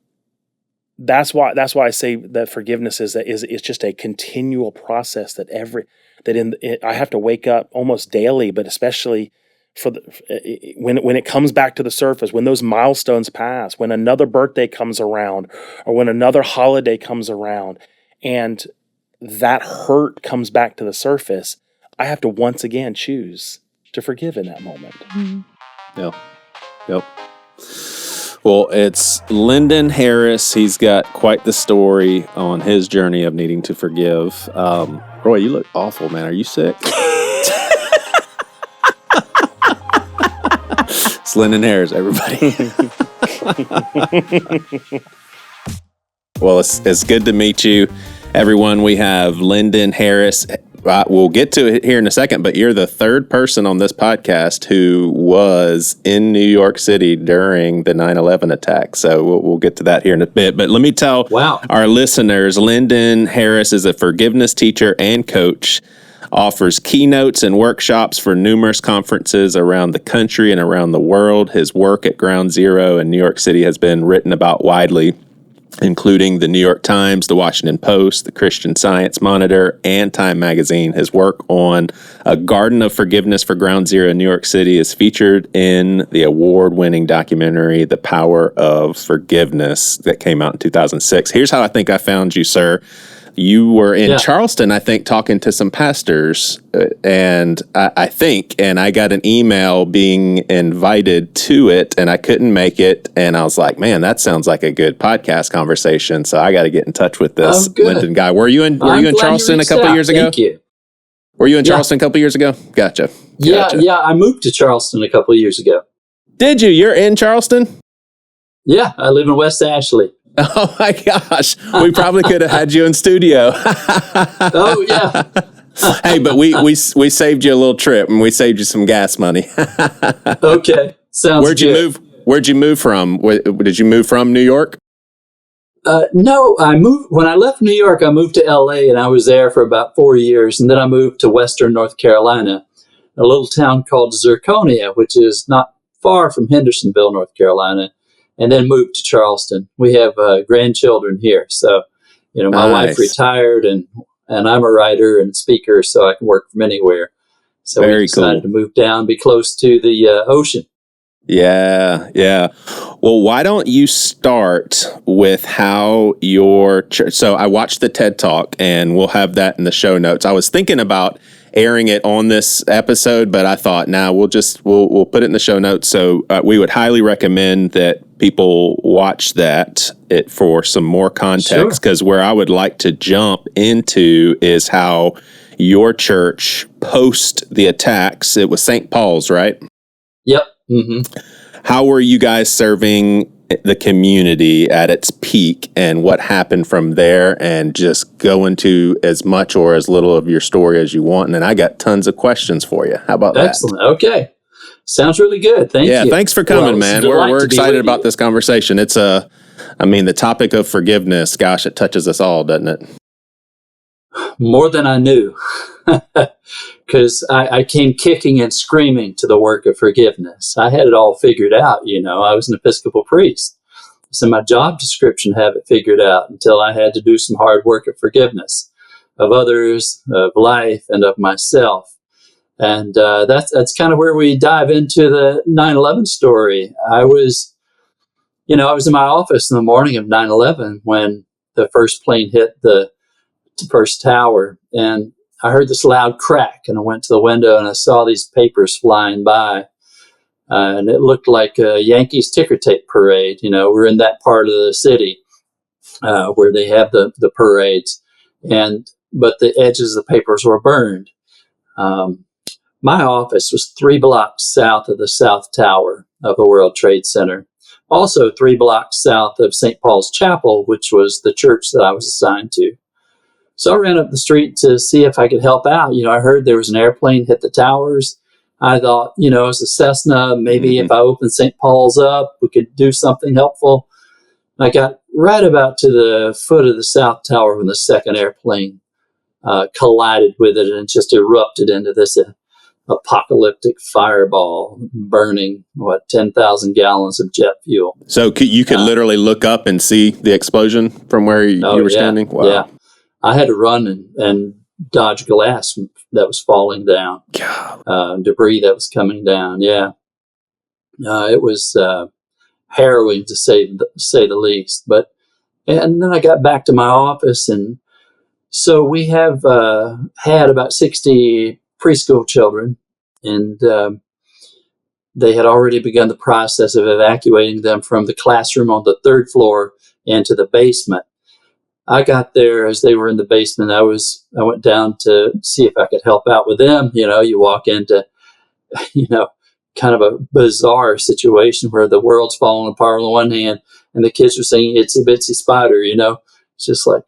that's why I say that forgiveness is just a continual process I have to wake up almost daily, but especially when it comes back to the surface, when those milestones pass, when another birthday comes around, or when another holiday comes around, and that hurt comes back to the surface, I have to once again choose to forgive in that moment. Yep. Well, it's Lyndon Harris. He's got quite the story on his journey of needing to forgive. Roy, you look awful, man. Are you sick? It's Lyndon Harris, everybody. Well, it's good to meet you, everyone. We have Lyndon Harris. We'll get to it here in a second, but you're the third person on this podcast who was in New York City during the 9/11 attack. So we'll get to that here in a bit. But let me tell our listeners, Lyndon Harris is a forgiveness teacher and coach, offers keynotes and workshops for numerous conferences around the country and around the world. His work at Ground Zero in New York City has been written about widely, including the New York Times, the Washington Post, the Christian Science Monitor, and Time Magazine. His work on A Garden of Forgiveness for Ground Zero in New York City is featured in the award-winning documentary, The Power of Forgiveness, that came out in 2006. Here's how I think I found you, sir. You were in Charleston, I think, talking to some pastors, and I got an email being invited to it, and I couldn't make it, and I was like, man, that sounds like a good podcast conversation, so I got to get in touch with this Lyndon guy. Were you in Charleston a couple years ago? Thank you. Were you in Charleston a couple years ago? Gotcha. Yeah, I moved to Charleston a couple of years ago. Did you? You're in Charleston? Yeah, I live in West Ashley. Oh my gosh, we probably could have had you in studio. Oh yeah. Hey, but we saved you a little trip and we saved you some gas money. Okay, sounds good. Where'd you move from? Did you move from New York? No, I moved when I left New York. I moved to L.A. and I was there for about 4 years, and then I moved to Western North Carolina, a little town called Zirconia, which is not far from Hendersonville, North Carolina. And then moved to Charleston. We have grandchildren here. So, my wife retired and I'm a writer and speaker, so I can work from anywhere. So we decided to move down, be close to the ocean. Yeah. Well, why don't you start with how your church... So I watched the TED Talk, and we'll have that in the show notes. I was thinking about airing it on this episode, but I thought, we'll put it in the show notes. So we would highly recommend that people watch that for some more context, because where I would like to jump into is how your church post the attacks. It was St. Paul's, right? Yep. Mm-hmm. How were you guys serving the community at its peak, and what happened from there? And just go into as much or as little of your story as you want. And then I got tons of questions for you. How about that? Excellent. Okay. Sounds really good. Thank you. Yeah, thanks for coming, man. We're excited about this conversation. It's the topic of forgiveness, gosh, it touches us all, doesn't it? More than I knew. Because I came kicking and screaming to the work of forgiveness. I had it all figured out, I was an Episcopal priest. So my job description had it figured out until I had to do some hard work of forgiveness of others, of life, and of myself. And that's kind of where we dive into the 9/11 story. I was in my office in the morning of 9/11 when the first plane hit the first tower, and I heard this loud crack, and I went to the window and I saw these papers flying by, and it looked like a Yankees ticker tape parade. We're in that part of the city where they have the parades, but the edges of the papers were burned. My office was 3 blocks south of the South Tower of the World Trade Center, also 3 blocks south of St. Paul's Chapel, which was the church that I was assigned to. So I ran up the street to see if I could help out. I heard there was an airplane hit the towers. I thought, as a Cessna, maybe if I opened St. Paul's up, we could do something helpful. I got right about to the foot of the South Tower when the second airplane collided with it, and it just erupted into this apocalyptic fireball, burning 10,000 gallons of jet fuel. So you could literally look up and see the explosion from where you were standing? Wow. Yeah. I had to run and dodge glass that was falling down, debris that was coming down. Yeah. It was harrowing to say the least. And then I got back to my office, and so we have had about 60 preschool children, and they had already begun the process of evacuating them from the classroom on the third floor into the basement. I got there as they were in the basement. I went down to see if I could help out with them. You walk into, kind of a bizarre situation where the world's falling apart on the one hand and the kids are singing Itsy Bitsy Spider, It's just like,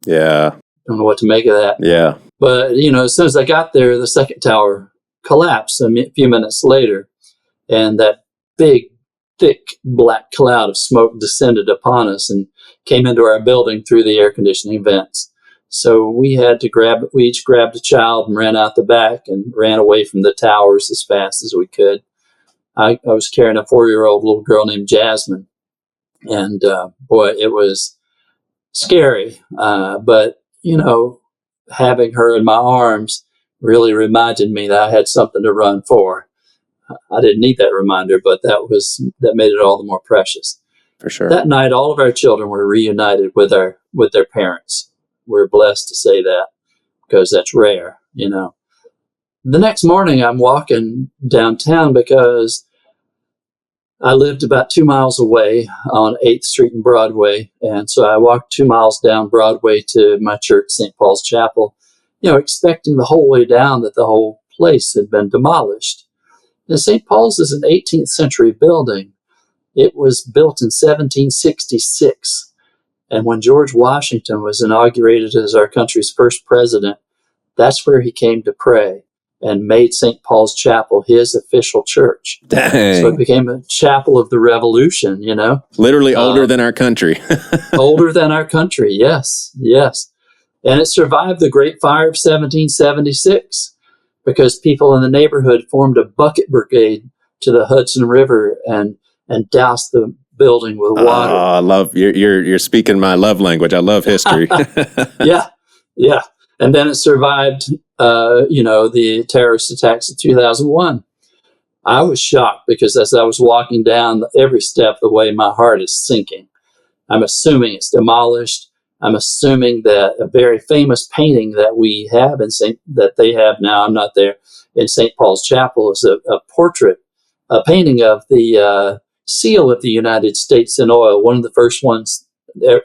yeah, don't know what to make of that. Yeah. But, as soon as I got there, the second tower collapsed a few minutes later, and that big, thick black cloud of smoke descended upon us and came into our building through the air conditioning vents. So we each grabbed a child and ran out the back and ran away from the towers as fast as we could. I was carrying a 4-year-old little girl named Jasmine, and boy, it was scary. But, having her in my arms really reminded me that I had something to run for. I didn't need that reminder, but that made it all the more precious. For sure. That night, all of our children were reunited with their parents. We're blessed to say that because that's rare, The next morning, I'm walking downtown because I lived about 2 miles away on 8th Street and Broadway. And so I walked 2 miles down Broadway to my church, St. Paul's Chapel, expecting the whole way down that the whole place had been demolished. And St. Paul's is an 18th century building. It was built in 1766. And when George Washington was inaugurated as our country's first president, that's where he came to pray and made St. Paul's Chapel his official church. Dang. So it became a chapel of the Revolution, Literally older than our country. Older than our country, yes. And it survived the Great Fire of 1776 because people in the neighborhood formed a bucket brigade to the Hudson River and doused the building with water. I love you're speaking my love language. I love history. Yeah. And then it survived, the terrorist attacks of 2001. I was shocked because as I was walking down every step of the way, my heart is sinking. I'm assuming it's demolished. I'm assuming that a very famous painting that we have that they have now, I'm not there, in St. Paul's Chapel is a portrait, a painting of the seal of the United States in oil, one of the first ones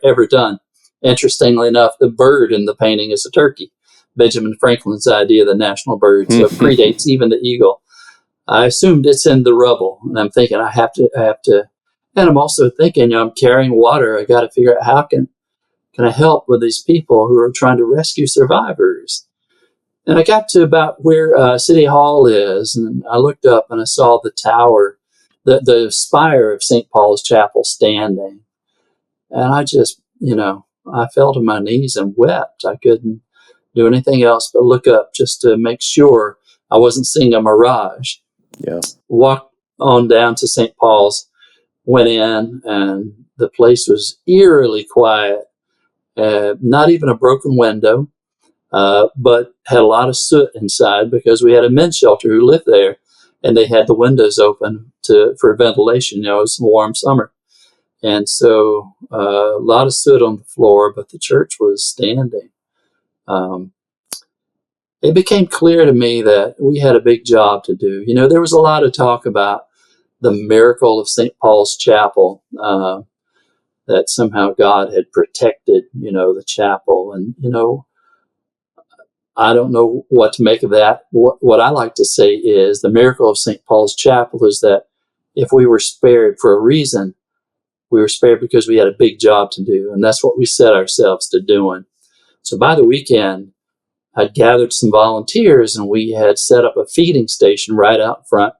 ever done. Interestingly enough, the bird in the painting is a turkey. Benjamin Franklin's idea of the national bird, so it predates even the eagle. I assumed it's in the rubble, and I'm thinking I have to, and I'm also thinking, I'm carrying water. I got to figure out how can I help with these people who are trying to rescue survivors. And I got to about where City Hall is, and I looked up and I saw the tower, the spire of St. Paul's Chapel standing, and I just, I fell to my knees and wept. I couldn't do anything else but look up just to make sure I wasn't seeing a mirage. Yeah. Walked on down to St. Paul's, went in, and the place was eerily quiet. Not even a broken window, but had a lot of soot inside because we had a men's shelter who lived there, and they had the windows open for ventilation. It was a warm summer. And so a lot of soot on the floor, but the church was standing. It became clear to me that we had a big job to do. There was a lot of talk about the miracle of St. Paul's Chapel, that somehow God had protected, the chapel. And, I don't know what to make of that. What I like to say is the miracle of St. Paul's Chapel is that if we were spared for a reason, we were spared because we had a big job to do. And that's what we set ourselves to doing. So by the weekend, I'd gathered some volunteers and we had set up a feeding station right out front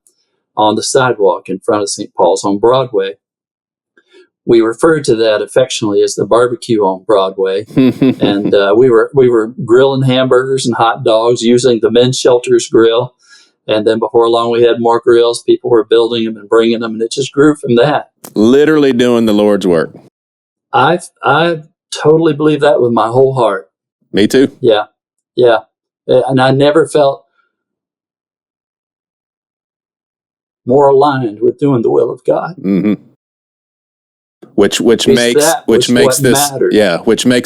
on the sidewalk in front of St. Paul's on Broadway. We referred to that affectionately as the barbecue on Broadway. And we were grilling hamburgers and hot dogs using the men's shelter's grill. And then before long, we had more grills. People were building them and bringing them, and it just grew from that. Literally doing the Lord's work. I totally believe that with my whole heart. Me too. Yeah. And I never felt more aligned with doing the will of God. Mm-hmm. Which makes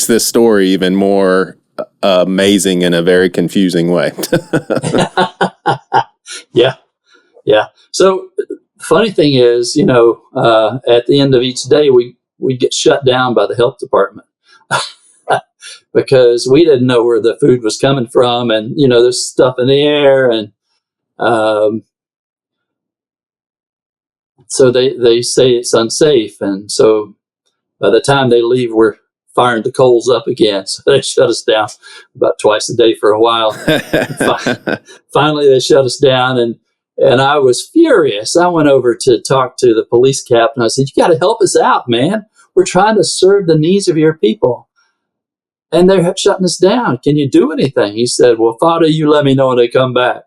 this story even more amazing in a very confusing way. Yeah. So funny thing is, at the end of each day, we'd get shut down by the health department because we didn't know where the food was coming from, and there's stuff in the air, and so they say it's unsafe, and so by the time they leave, we're firing the coals up again. So they shut us down about twice a day for a while. Finally, they shut us down, and I was furious. I went over to talk to the police captain. I said, "You got to help us out, man. We're trying to serve the needs of your people, and they're shutting us down. Can you do anything?" He said, "Well, Father, you let me know when they come back."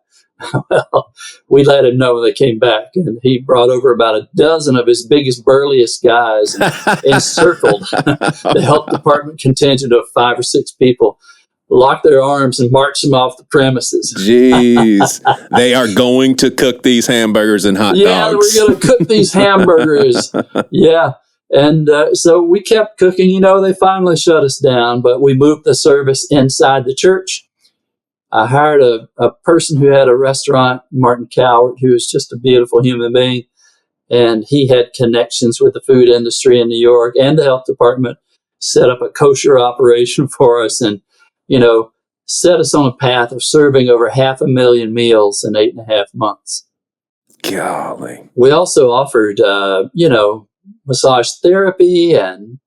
Well, we let him know when they came back, and he brought over about a dozen of his biggest, burliest guys and encircled the health department contingent of 5 or 6 people, locked their arms, and marched them off the premises. Jeez. They are going to cook these hamburgers and hot dogs. Yeah, we're going to cook these hamburgers. Yeah. And so we kept cooking. They finally shut us down, but we moved the service inside the church. I hired a person who had a restaurant, Martin Cowart, who was just a beautiful human being. And he had connections with the food industry in New York and the health department, set up a kosher operation for us, and, set us on a path of serving over 500,000 meals in 8.5 months. Golly. We also offered, massage therapy and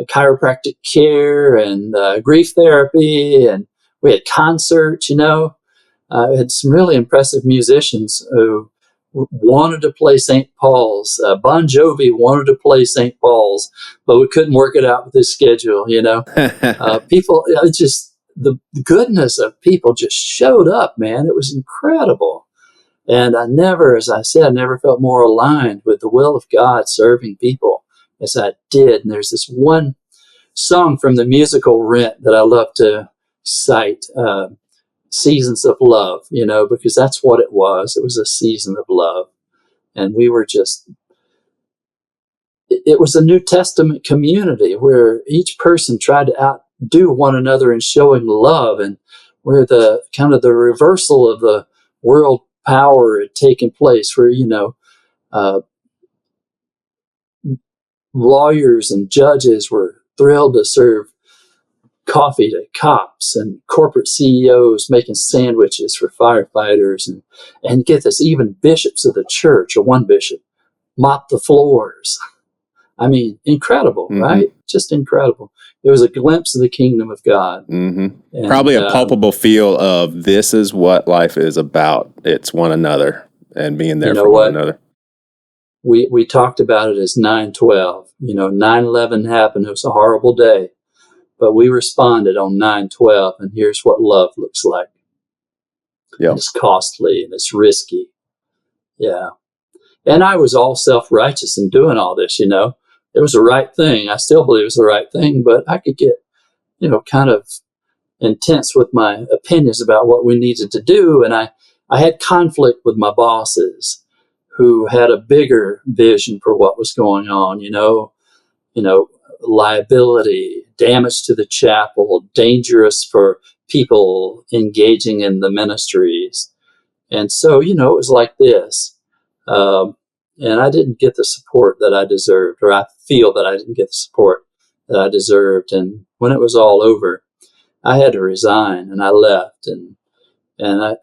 chiropractic care and grief therapy, and we had concerts. We had some really impressive musicians who wanted to play St. Paul's. Bon Jovi wanted to play St. Paul's, but we couldn't work it out with his schedule. People, just the goodness of people just showed up, man. It was incredible. And I never felt more aligned with the will of God serving people as I did. And there's this one song from the musical Rent that I love to cite, Seasons of Love, because that's what it was. It was a season of love. And we were it was a New Testament community where each person tried to outdo one another in showing love, and where the kind of the reversal of the world power had taken place, where, lawyers and judges were thrilled to serve coffee to cops, and corporate CEOs making sandwiches for firefighters, and get this, even bishops of the church, or one bishop, mop the floors. I mean, incredible, right? Just incredible. It was a glimpse of the kingdom of God. And, probably a palpable feel of this is what life is about. It's one another and being there for one another. We talked about it as 9/12. 9/11 happened. It was a horrible day. But we responded on 9/12, and here's what love looks like. Yeah. It's costly and it's risky. Yeah. And I was all self-righteous in doing all this, It was the right thing. I still believe it was the right thing, but I could get, kind of intense with my opinions about what we needed to do. And I had conflict with my bosses who had a bigger vision for what was going on, liability, damage to the chapel, dangerous for people engaging in the ministries. And so, it was like this. And I didn't get the support that I deserved, or I feel that I didn't get the support that I deserved. And when it was all over, I had to resign, and I left, and I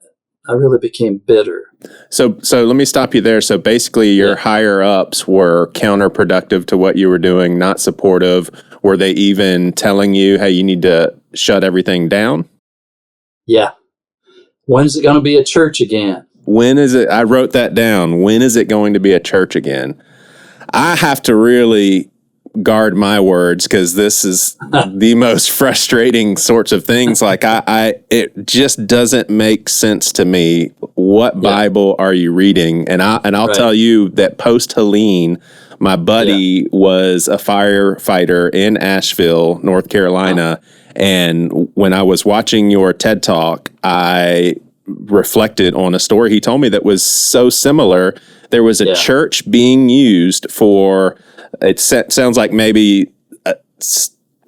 really became bitter. So let me stop you there. So basically your higher ups were counterproductive to what you were doing, not supportive. Were they even telling you, hey, you need to shut everything down? Yeah. When's it going to be a church again? When is it? I wrote that down. When is it going to be a church again? I have to really guard my words, because this is the most frustrating sorts of things. Like it just doesn't make sense to me. What Bible are you reading? And I'll tell you that post Helene, my buddy was a firefighter in Asheville, North Carolina. And when I was watching your TED Talk, I reflected on a story he told me that was so similar. There was a church being used for, it sounds like maybe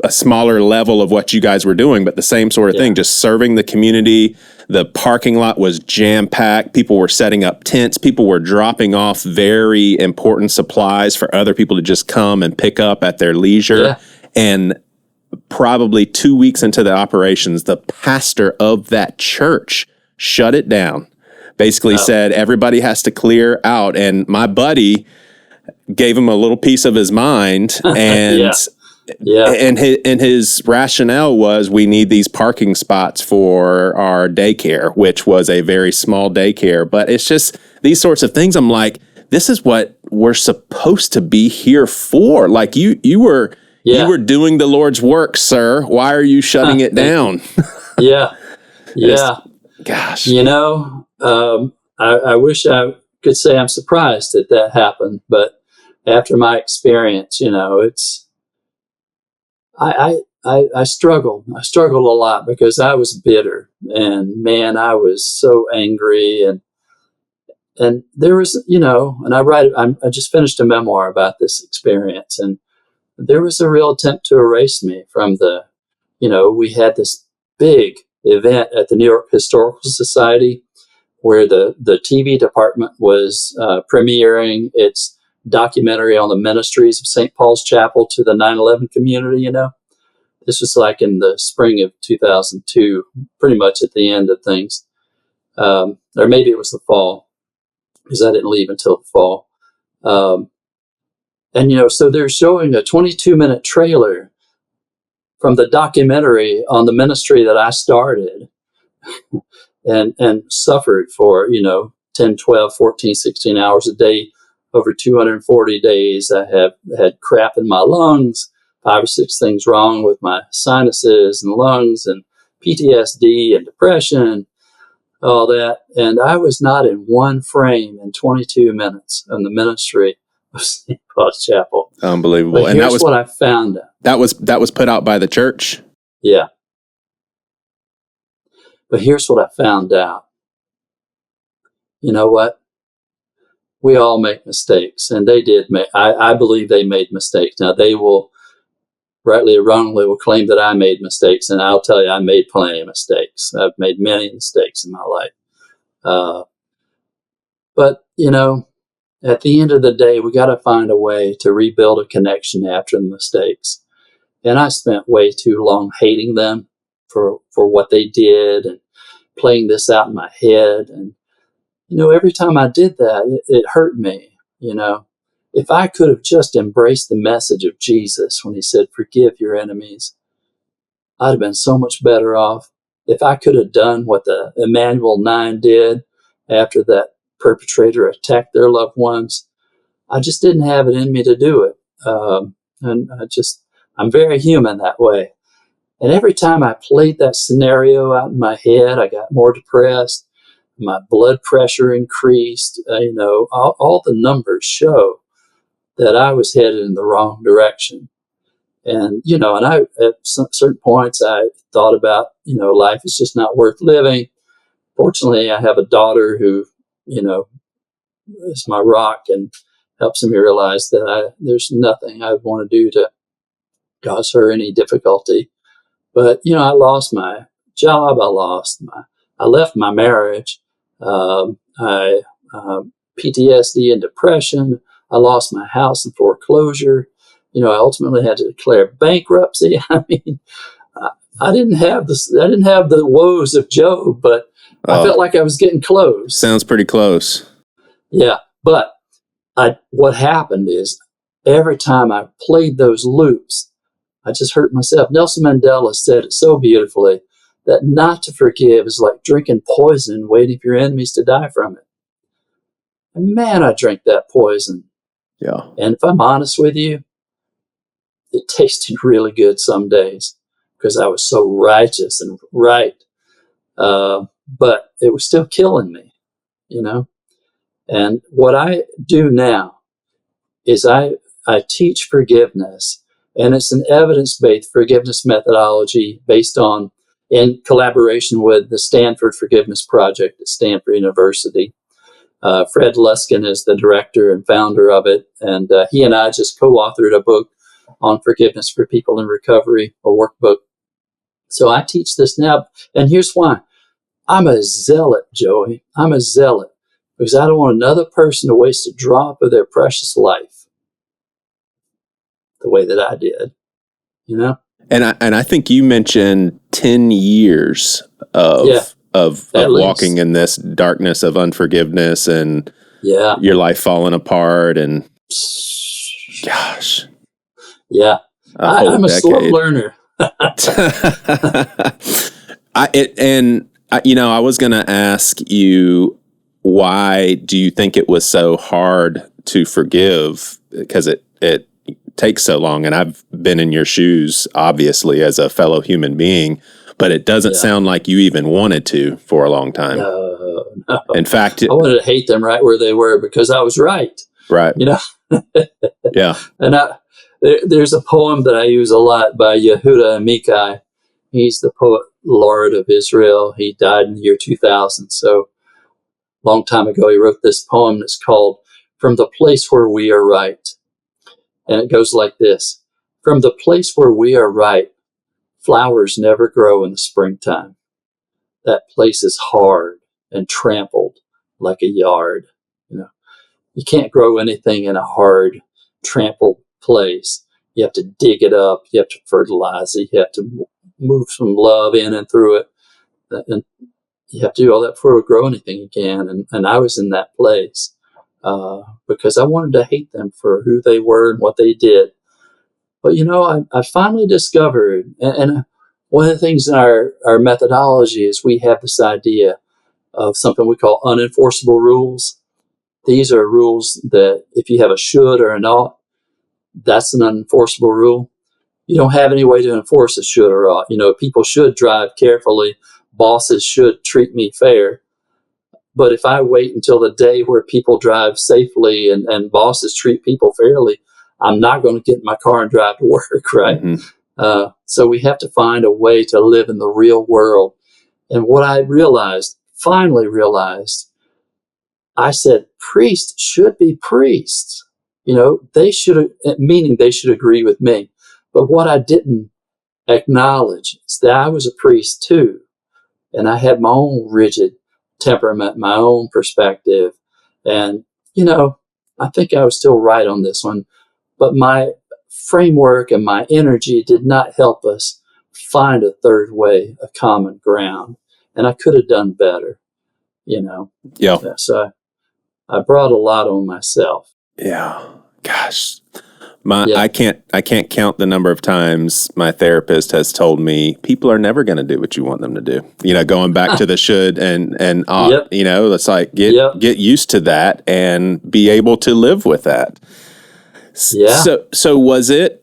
a smaller level of what you guys were doing, but the same sort of thing, just serving the community. The parking lot was jam-packed. People were setting up tents. People were dropping off very important supplies for other people to just come and pick up at their leisure. Yeah. And probably 2 weeks into the operations, the pastor of that church shut it down. Basically said, everybody has to clear out. And my buddy gave him a little piece of his mind, and and his rationale was, we need these parking spots for our daycare, which was a very small daycare. But it's just these sorts of things. I'm like, this is what we're supposed to be here for. Like you were doing the Lord's work, sir. Why are you shutting it down? Gosh, I wish I could say I'm surprised that happened, but after my experience, it's, I struggled. I struggled a lot because I was bitter, and man, I was so angry, and there was, and I just finished a memoir about this experience, and there was a real attempt to erase me from we had this big event at the New York Historical Society where the TV department was premiering its documentary on the ministries of St. Paul's Chapel to the 9/11 community. This was like in the spring of 2002, pretty much at the end of things, or maybe it was the fall, because I didn't leave until the fall. And so they're showing a 22-minute trailer from the documentary on the ministry that I started and suffered for 10, 12, 14, 16 hours a day over 240 days. I have had crap in my lungs, 5 or 6 things wrong with my sinuses and lungs, and PTSD and depression, all that. And I was not in one frame in 22 minutes on the ministry of St. Paul's Chapel. Unbelievable. But here's what I found out. That was put out by the church? Yeah. But here's what I found out. You know what? We all make mistakes, and they did make, I believe they made mistakes. Now, they will, rightly or wrongly, will claim that I made mistakes, and I'll tell you, I made plenty of mistakes. I've made many mistakes in my life. But, at the end of the day, we got to find a way to rebuild a connection after the mistakes. And I spent way too long hating them for what they did and playing this out in my head. And, every time I did that, it hurt me. If I could have just embraced the message of Jesus when he said, forgive your enemies, I'd have been so much better off. If I could have done what the Emmanuel 9 did after that perpetrator attacked their loved ones, I just didn't have it in me to do it. And I'm very human that way. And every time I played that scenario out in my head, I got more depressed. My blood pressure increased. All the numbers show that I was headed in the wrong direction. And, and I, at certain points, I thought about, life is just not worth living. Fortunately, I have a daughter who, is my rock and helps me realize that there's nothing I want to do to cause her any difficulty. But, I lost my job. I left my marriage. I PTSD and depression. I lost my house in foreclosure. I ultimately had to declare bankruptcy. I mean, I didn't have the woes of Job, but I felt like I was getting close. Sounds pretty close. Yeah, but what happened is every time I played those loops, I just hurt myself. Nelson Mandela said it so beautifully, that not to forgive is like drinking poison and waiting for your enemies to die from it. And man, I drank that poison. Yeah. And if I'm honest with you, it tasted really good some days because I was so righteous and right. But it was still killing me, And what I do now is I teach forgiveness, and it's an evidence-based forgiveness methodology based on, in collaboration with the Stanford Forgiveness Project at Stanford University. Fred Luskin is the director and founder of it, and he and I just co-authored a book on forgiveness for people in recovery, a workbook. So I teach this now, and here's why. I'm a zealot, Joey. I'm a zealot because I don't want another person to waste a drop of their precious life the way that I did, you know? And I think you mentioned 10 years of walking in this darkness of unforgiveness and your life falling apart, and gosh. Yeah. I'm a slow learner. I was going to ask you, why do you think it was so hard to forgive? Because it takes so long, and I've been in your shoes, obviously, as a fellow human being, but it doesn't sound like you even wanted to for a long time. No. In fact, I wanted to hate them right where they were because I was right. Right. You know? Yeah. And there's a poem that I use a lot by Yehuda Amichai. He's the poet laureate of Israel. He died in the year 2000. So a long time ago, he wrote this poem that's called From the Place Where We Are Right. And it goes like this. From the place where we are right, flowers never grow in the springtime. That place is hard and trampled like a yard. You know, you can't grow anything in a hard, trampled place. You have to dig it up. You have to fertilize it. You have to move some love in and through it. And you have to do all that before it'll grow anything again. And I was in that place because I wanted to hate them for who they were and what they did. But, you know, I finally discovered, and one of the things in our methodology is we have this idea of something we call unenforceable rules. These are rules that if you have a should or an ought, that's an unenforceable rule. You don't have any way to enforce a should or ought. You know, people should drive carefully. Bosses should treat me fair. But if I wait until the day where people drive safely and bosses treat people fairly, I'm not going to get in my car and drive to work, right? Mm-hmm. So we have to find a way to live in the real world. And what I finally realized, I said, priests should be priests. You know, they should, meaning they should agree with me. But what I didn't acknowledge is that I was a priest too. And I had my own rigid temperament, my own perspective. And, you know, I think I was still right on this one. But my framework and my energy did not help us find a third way, a common ground. And I could have done better, you know. Yeah. So I brought a lot on myself. Yeah. Gosh. I can't count the number of times my therapist has told me people are never going to do what you want them to do. You know, going back to the should and ought, you know, it's like get used to that and be able to live with that. Yeah. So was it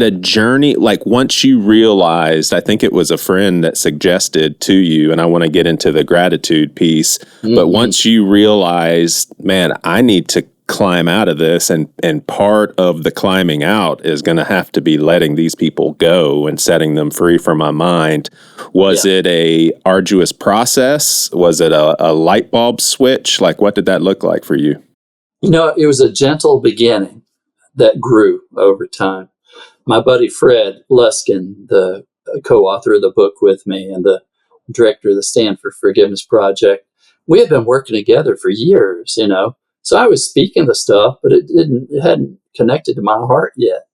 a journey? Like once you realized, I think it was a friend that suggested to you, and I want to get into the gratitude piece, but once you realized, man, I need to climb out of this, and part of the climbing out is going to have to be letting these people go and setting them free from my mind. Was it a arduous process? Was it a light bulb switch? Like, what did that look like for you? You know, it was a gentle beginning that grew over time. My buddy Fred Luskin, the co-author of the book with me and the director of the Stand for Forgiveness Project, we had been working together for years, you know. So I was speaking the stuff, but it hadn't connected to my heart yet.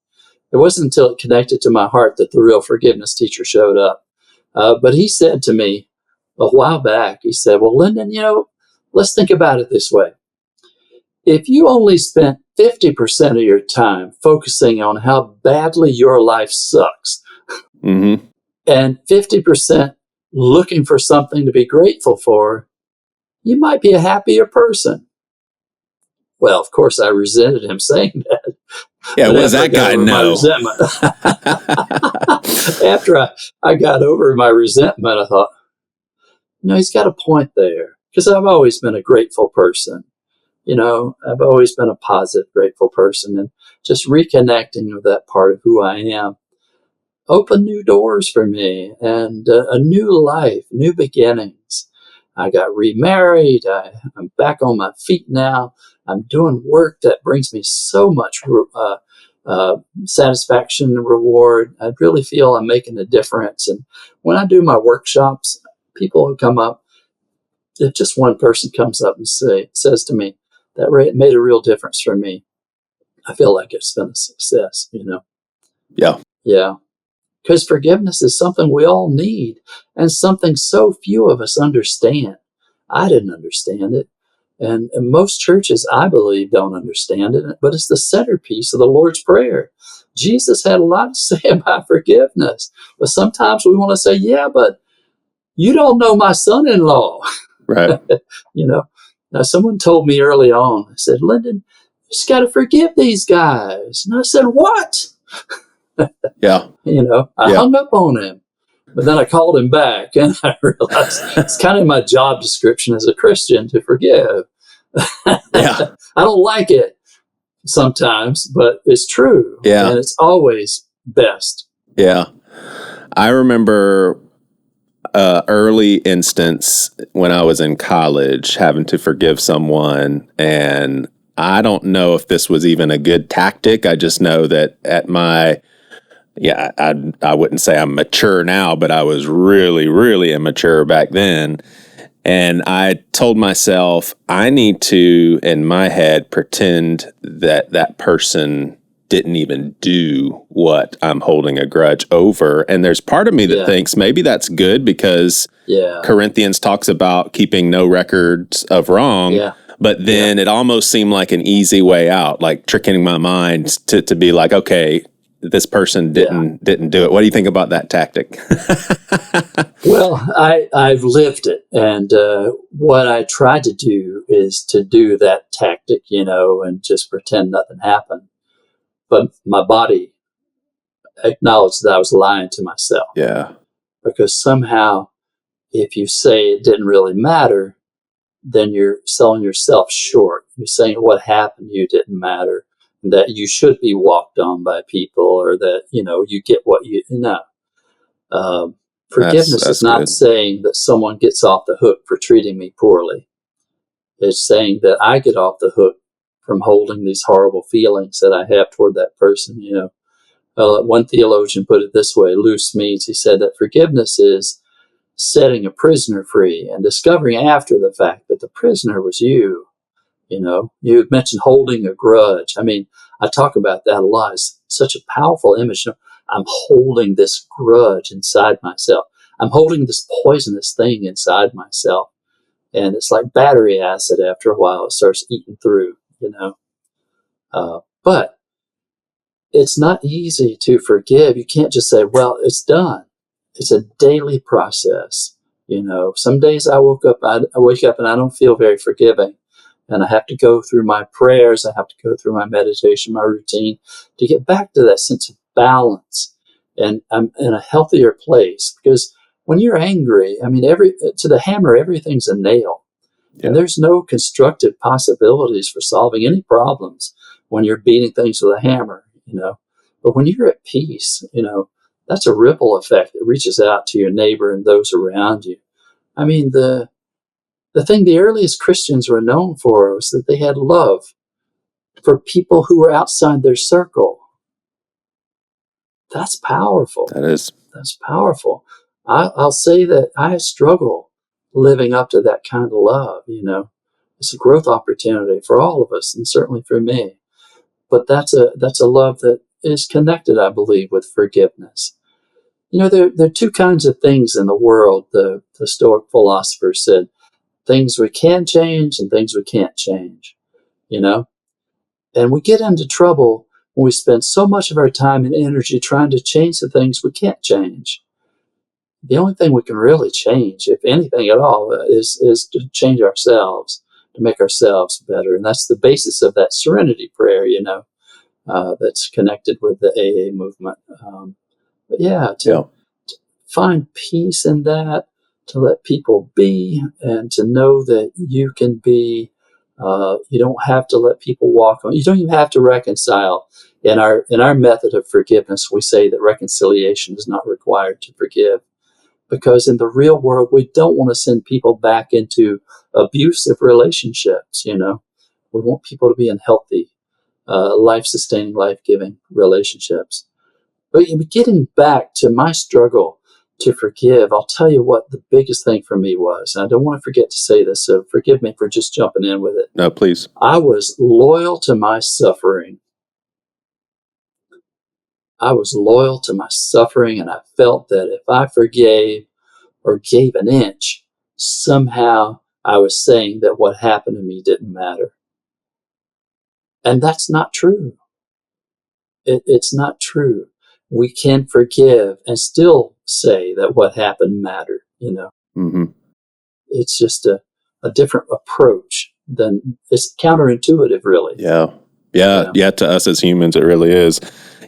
It wasn't until it connected to my heart that the real forgiveness teacher showed up. But he said to me a while back, he said, well, Lyndon, you know, let's think about it this way. If you only spent 50% of your time focusing on how badly your life sucks, and 50% looking for something to be grateful for, you might be a happier person. Well, of course, I resented him saying that. Yeah, what does that guy know? After I got over my resentment, I thought, no, he's got a point there. Because I've always been a grateful person. You know, I've always been a positive, grateful person. And just reconnecting with that part of who I am opened new doors for me and a new life, new beginnings. I got remarried. I'm back on my feet now. I'm doing work that brings me so much satisfaction and reward. I really feel I'm making a difference. And when I do my workshops, people who come up, if just one person comes up and says to me, that made a real difference for me, I feel like it's been a success, Yeah. Yeah. Because forgiveness is something we all need and something so few of us understand. I didn't understand it. And most churches, I believe, don't understand it, but it's the centerpiece of the Lord's Prayer. Jesus had a lot to say about forgiveness, but sometimes we want to say, yeah, but you don't know my son-in-law. Right. Now someone told me early on, I said, Lyndon, you just got to forgive these guys. And I said, what? Yeah. I hung up on him. But then I called him back, and I realized it's kind of my job description as a Christian to forgive. Yeah. I don't like it sometimes, but it's true. Yeah. And it's always best. Yeah. I remember early instance when I was in college having to forgive someone, and I don't know if this was even a good tactic. I just know that at my I wouldn't say I'm mature now, but I was really, really immature back then. And I told myself, I need to, in my head, pretend that that person didn't even do what I'm holding a grudge over. And there's part of me that thinks maybe that's good because Corinthians talks about keeping no records of wrong. Yeah. But then it almost seemed like an easy way out, like tricking my mind to be like, okay, this person didn't do it. What do you think about that tactic? Well, I've lived it. And what I try to do is to do that tactic, and just pretend nothing happened. But my body acknowledged that I was lying to myself. Yeah. Because somehow, if you say it didn't really matter, then you're selling yourself short. You're saying what happened to you didn't matter, that you should be walked on by people, or that, you get what forgiveness is not saying that someone gets off the hook for treating me poorly. It's saying that I get off the hook from holding these horrible feelings that I have toward that person, One theologian put it this way, Luce Means, he said that forgiveness is setting a prisoner free and discovering after the fact that the prisoner was you. You mentioned holding a grudge. I mean, I talk about that a lot. It's such a powerful image. I'm holding this grudge inside myself. I'm holding this poisonous thing inside myself. And it's like battery acid after a while. It starts eating through, But it's not easy to forgive. You can't just say, well, it's done. It's a daily process. Some days I wake up and I don't feel very forgiving. And I have to go through my prayers. I have to go through my meditation, my routine to get back to that sense of balance. And I'm in a healthier place, because when you're angry, I mean, to the hammer, everything's a nail. Yeah. And there's no constructive possibilities for solving any problems when you're beating things with a hammer, But when you're at peace, that's a ripple effect that reaches out to your neighbor and those around you. I mean, the thing the earliest Christians were known for was that they had love for people who were outside their circle. That's powerful. That is. That's powerful. I'll say that I struggle living up to that kind of love, It's a growth opportunity for all of us, and certainly for me. But that's a love that is connected, I believe, with forgiveness. There are two kinds of things in the world, the Stoic philosophers said. Things we can change and things we can't change, And we get into trouble when we spend so much of our time and energy trying to change the things we can't change. The only thing we can really change, if anything at all, is to change ourselves, to make ourselves better. And that's the basis of that serenity prayer, that's connected with the AA movement. To find peace in that, to let people be, and to know that you can be. You don't have to let people walk on. You don't even have to reconcile. In our method of forgiveness, we say that reconciliation is not required to forgive, because in the real world, we don't want to send people back into abusive relationships. We want people to be in healthy life-sustaining, life-giving relationships. But getting back to my struggle to forgive, I'll tell you what the biggest thing for me was. And I don't want to forget to say this, so forgive me for just jumping in with it. No, please. I was loyal to my suffering. I was loyal to my suffering, and I felt that if I forgave or gave an inch, somehow I was saying that what happened to me didn't matter. And that's not true. It's not true. We can forgive and still say that what happened mattered, Mm-hmm. It's just a different approach than, it's counterintuitive, really. Yeah. To us as humans, it really is.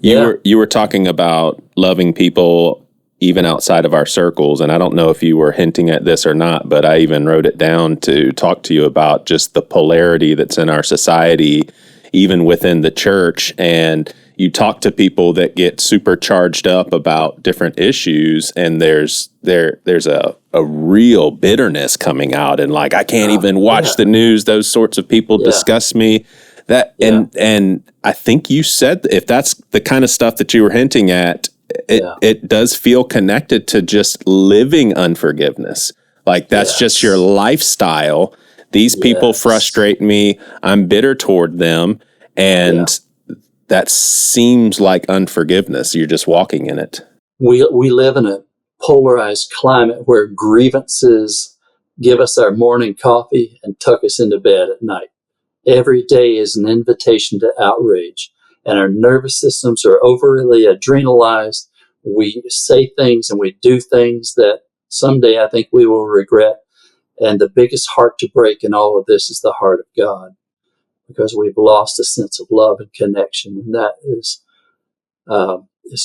You were talking about loving people even outside of our circles, and I don't know if you were hinting at this or not, but I even wrote it down to talk to you about just the polarity that's in our society, even within the church. And you talk to people that get super charged up about different issues, and there's a real bitterness coming out, and like, I can't even watch the news. Those sorts of people disgust me. And I think you said, if that's the kind of stuff that you were hinting at, it does feel connected to just living unforgiveness. Like, that's just your lifestyle. These people frustrate me. I'm bitter toward them. And that seems like unforgiveness. You're just walking in it. We live in a polarized climate where grievances give us our morning coffee and tuck us into bed at night. Every day is an invitation to outrage, and our nervous systems are overly adrenalized. We say things and we do things that someday I think we will regret. And the biggest heart to break in all of this is the heart of God, because we've lost a sense of love and connection, and that is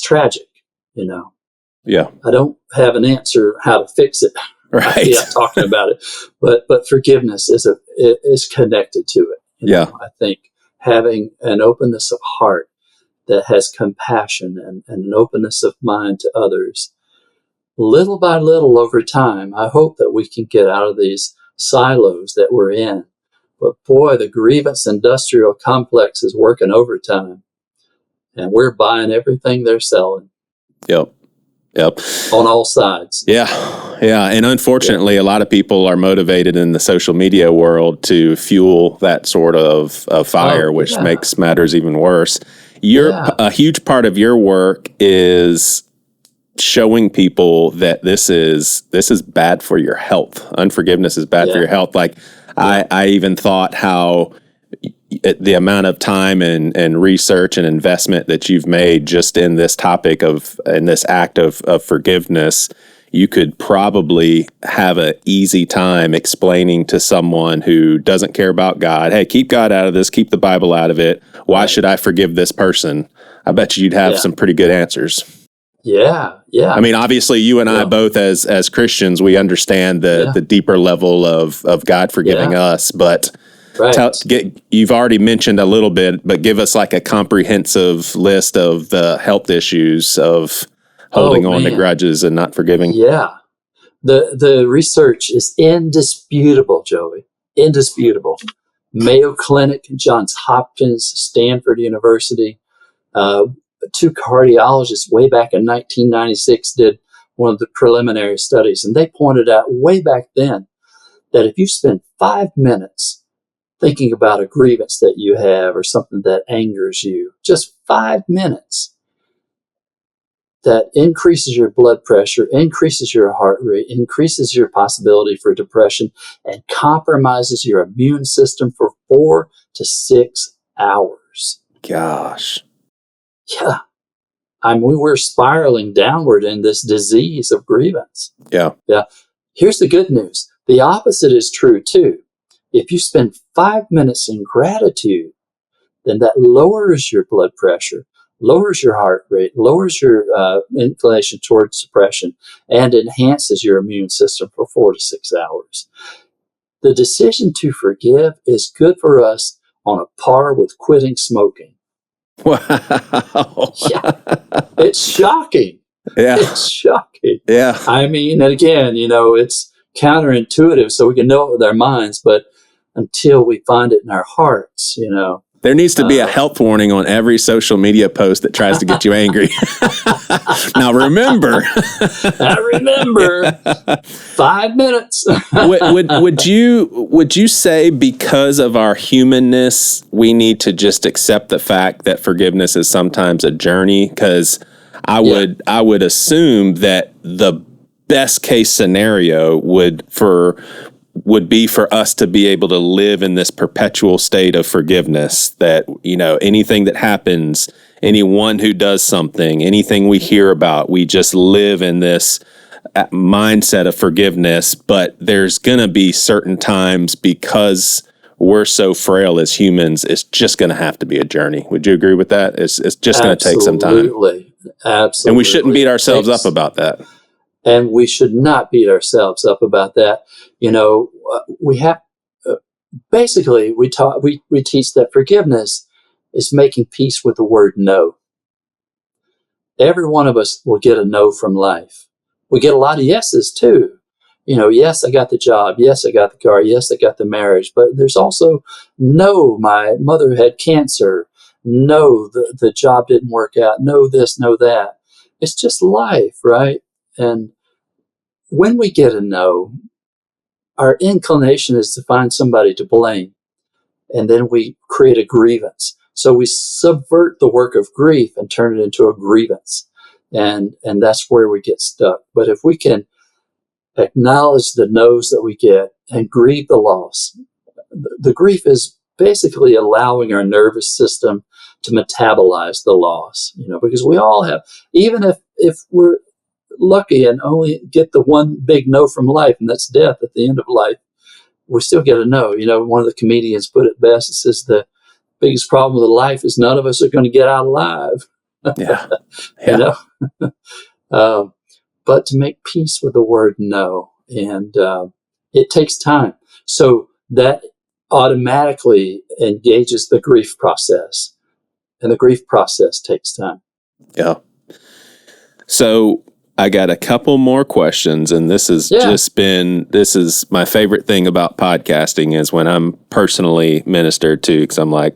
tragic. Yeah. I don't have an answer how to fix it. Right. Talking about it, but forgiveness is connected to it. I think having an openness of heart that has compassion and an openness of mind to others, little by little over time, I hope that we can get out of these silos that we're in. But boy, the grievance industrial complex is working overtime, and we're buying everything they're selling. Yep. On all sides. Yeah. And unfortunately, a lot of people are motivated in the social media world to fuel that sort of fire, which makes matters even worse. A huge part of your work is showing people that this is bad for your health. Unforgiveness is bad for your health. Like, I even thought how the amount of time and research and investment that you've made just in this topic in this act of forgiveness, you could probably have an easy time explaining to someone who doesn't care about God, hey, keep God out of this, keep the Bible out of it. Why should I forgive this person? I bet you'd have some pretty good answers. Yeah. I mean, obviously, you and I both, as Christians, we understand the deeper level of God forgiving us, but you've already mentioned a little bit, but give us like a comprehensive list of the health issues of holding on to grudges and not forgiving. Yeah. The research is indisputable, Joey. Indisputable. Mayo Clinic, Johns Hopkins, Stanford University. Two cardiologists way back in 1996 did one of the preliminary studies, and they pointed out way back then that if you spend 5 minutes thinking about a grievance that you have or something that angers you, just 5 minutes, that increases your blood pressure, increases your heart rate, increases your possibility for depression, and compromises your immune system for 4 to 6 hours. Gosh. Yeah. I mean, we're spiraling downward in this disease of grievance. Yeah. Here's the good news. The opposite is true too. If you spend 5 minutes in gratitude, then that lowers your blood pressure, lowers your heart rate, lowers your inclination towards depression, and enhances your immune system for 4 to 6 hours. The decision to forgive is good for us on a par with quitting smoking. Wow. Yeah. It's shocking. Yeah. It's shocking. Yeah. I mean, and again, it's counterintuitive, so we can know it with our minds, but until we find it in our hearts, There needs to be a health warning on every social media post that tries to get you angry. Now remember. I remember 5 minutes. would you say because of our humanness, we need to just accept the fact that forgiveness is sometimes a journey? Because I would assume that the best case scenario would be for us to be able to live in this perpetual state of forgiveness, that, anything that happens, anyone who does something, anything we hear about, we just live in this mindset of forgiveness. But there's going to be certain times, because we're so frail as humans, it's just going to have to be a journey. Would you agree with that? It's just going to take some time. Absolutely. And we shouldn't beat ourselves up about that. And we should not beat ourselves up about that. We have, basically, we teach that forgiveness is making peace with the word no. Every one of us will get a no from life. We get a lot of yeses too. Yes, I got the job. Yes, I got the car. Yes, I got the marriage. But there's also no, my mother had cancer. No, the job didn't work out. No this, no that. It's just life, right? And when we get a no, our inclination is to find somebody to blame. And then we create a grievance. So we subvert the work of grief and turn it into a grievance. And that's where we get stuck. But if we can acknowledge the no's that we get and grieve the loss, the grief is basically allowing our nervous system to metabolize the loss, because we all have, even if we're lucky and only get the one big no from life, and that's death at the end of life, we still get a no. One of the comedians put it best. It says the biggest problem with life is none of us are going to get out alive. Yeah. But to make peace with the word no, and it takes time. So that automatically engages the grief process, and the grief process takes time. Yeah. So I got a couple more questions, and this is my favorite thing about podcasting is when I'm personally ministered to, because I'm like,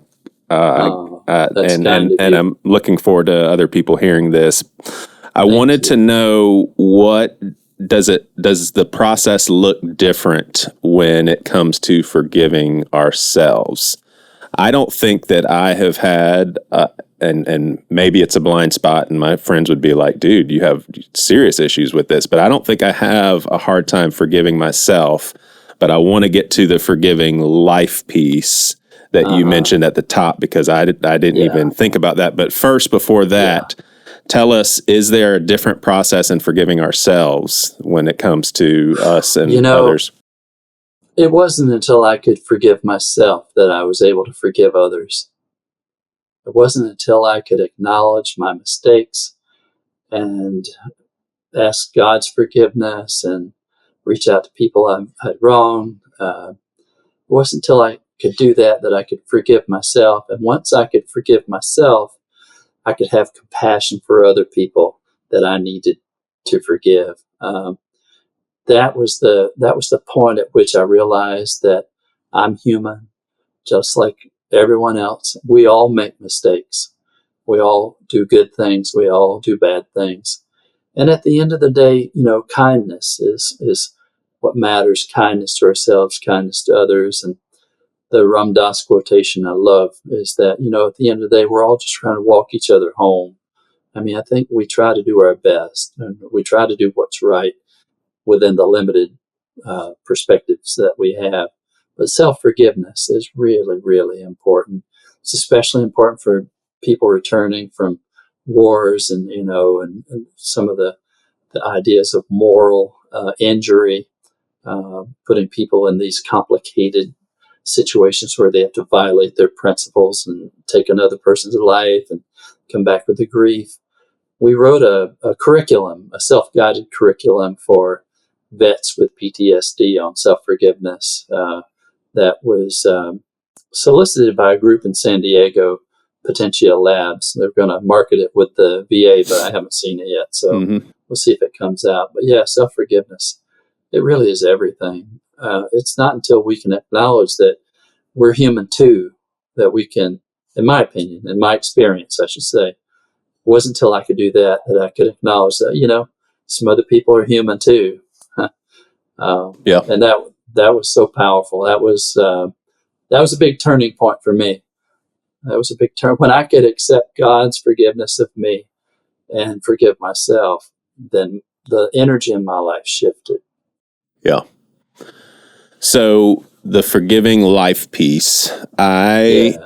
and I'm looking forward to other people hearing this. I wanted to know, what does the process look different when it comes to forgiving ourselves? I don't think that I have had, and maybe it's a blind spot, and my friends would be like, dude, you have serious issues with this, but I don't think I have a hard time forgiving myself. But I want to get to the forgiving life piece that you mentioned at the top, because I didn't even think about that. But first, before that, tell us, is there a different process in forgiving ourselves when it comes to us and others? It wasn't until I could forgive myself that I was able to forgive others. It wasn't until I could acknowledge my mistakes and ask God's forgiveness and reach out to people I had wronged. It wasn't until I could do that I could forgive myself. And once I could forgive myself, I could have compassion for other people that I needed to forgive. That was the point at which I realized that I'm human, just like everyone else. We all make mistakes. We all do good things. We all do bad things. And at the end of the day, kindness is what matters. Kindness to ourselves, kindness to others. And the Ram Dass quotation I love is that, at the end of the day, we're all just trying to walk each other home. I mean, I think we try to do our best, and we try to do what's right within the limited perspectives that we have. But self-forgiveness is really, really important. It's especially important for people returning from wars and some of the ideas of moral injury, putting people in these complicated situations where they have to violate their principles and take another person's life and come back with the grief. We wrote a curriculum, a self-guided curriculum for vets with PTSD on self-forgiveness that was solicited by a group in San Diego, Potentia Labs. They're going to market it with the VA, but I haven't seen it yet. So we'll see if it comes out. But yeah, self-forgiveness, it really is everything. It's not until we can acknowledge that we're human too, that we can in my opinion, in my experience, I should say. It wasn't until I could do that I could acknowledge that, some other people are human too. And that was so powerful. That was a big turning point for me. That was a big turn. When I could accept God's forgiveness of me and forgive myself, then the energy in my life shifted. Yeah. So the forgiving life piece, when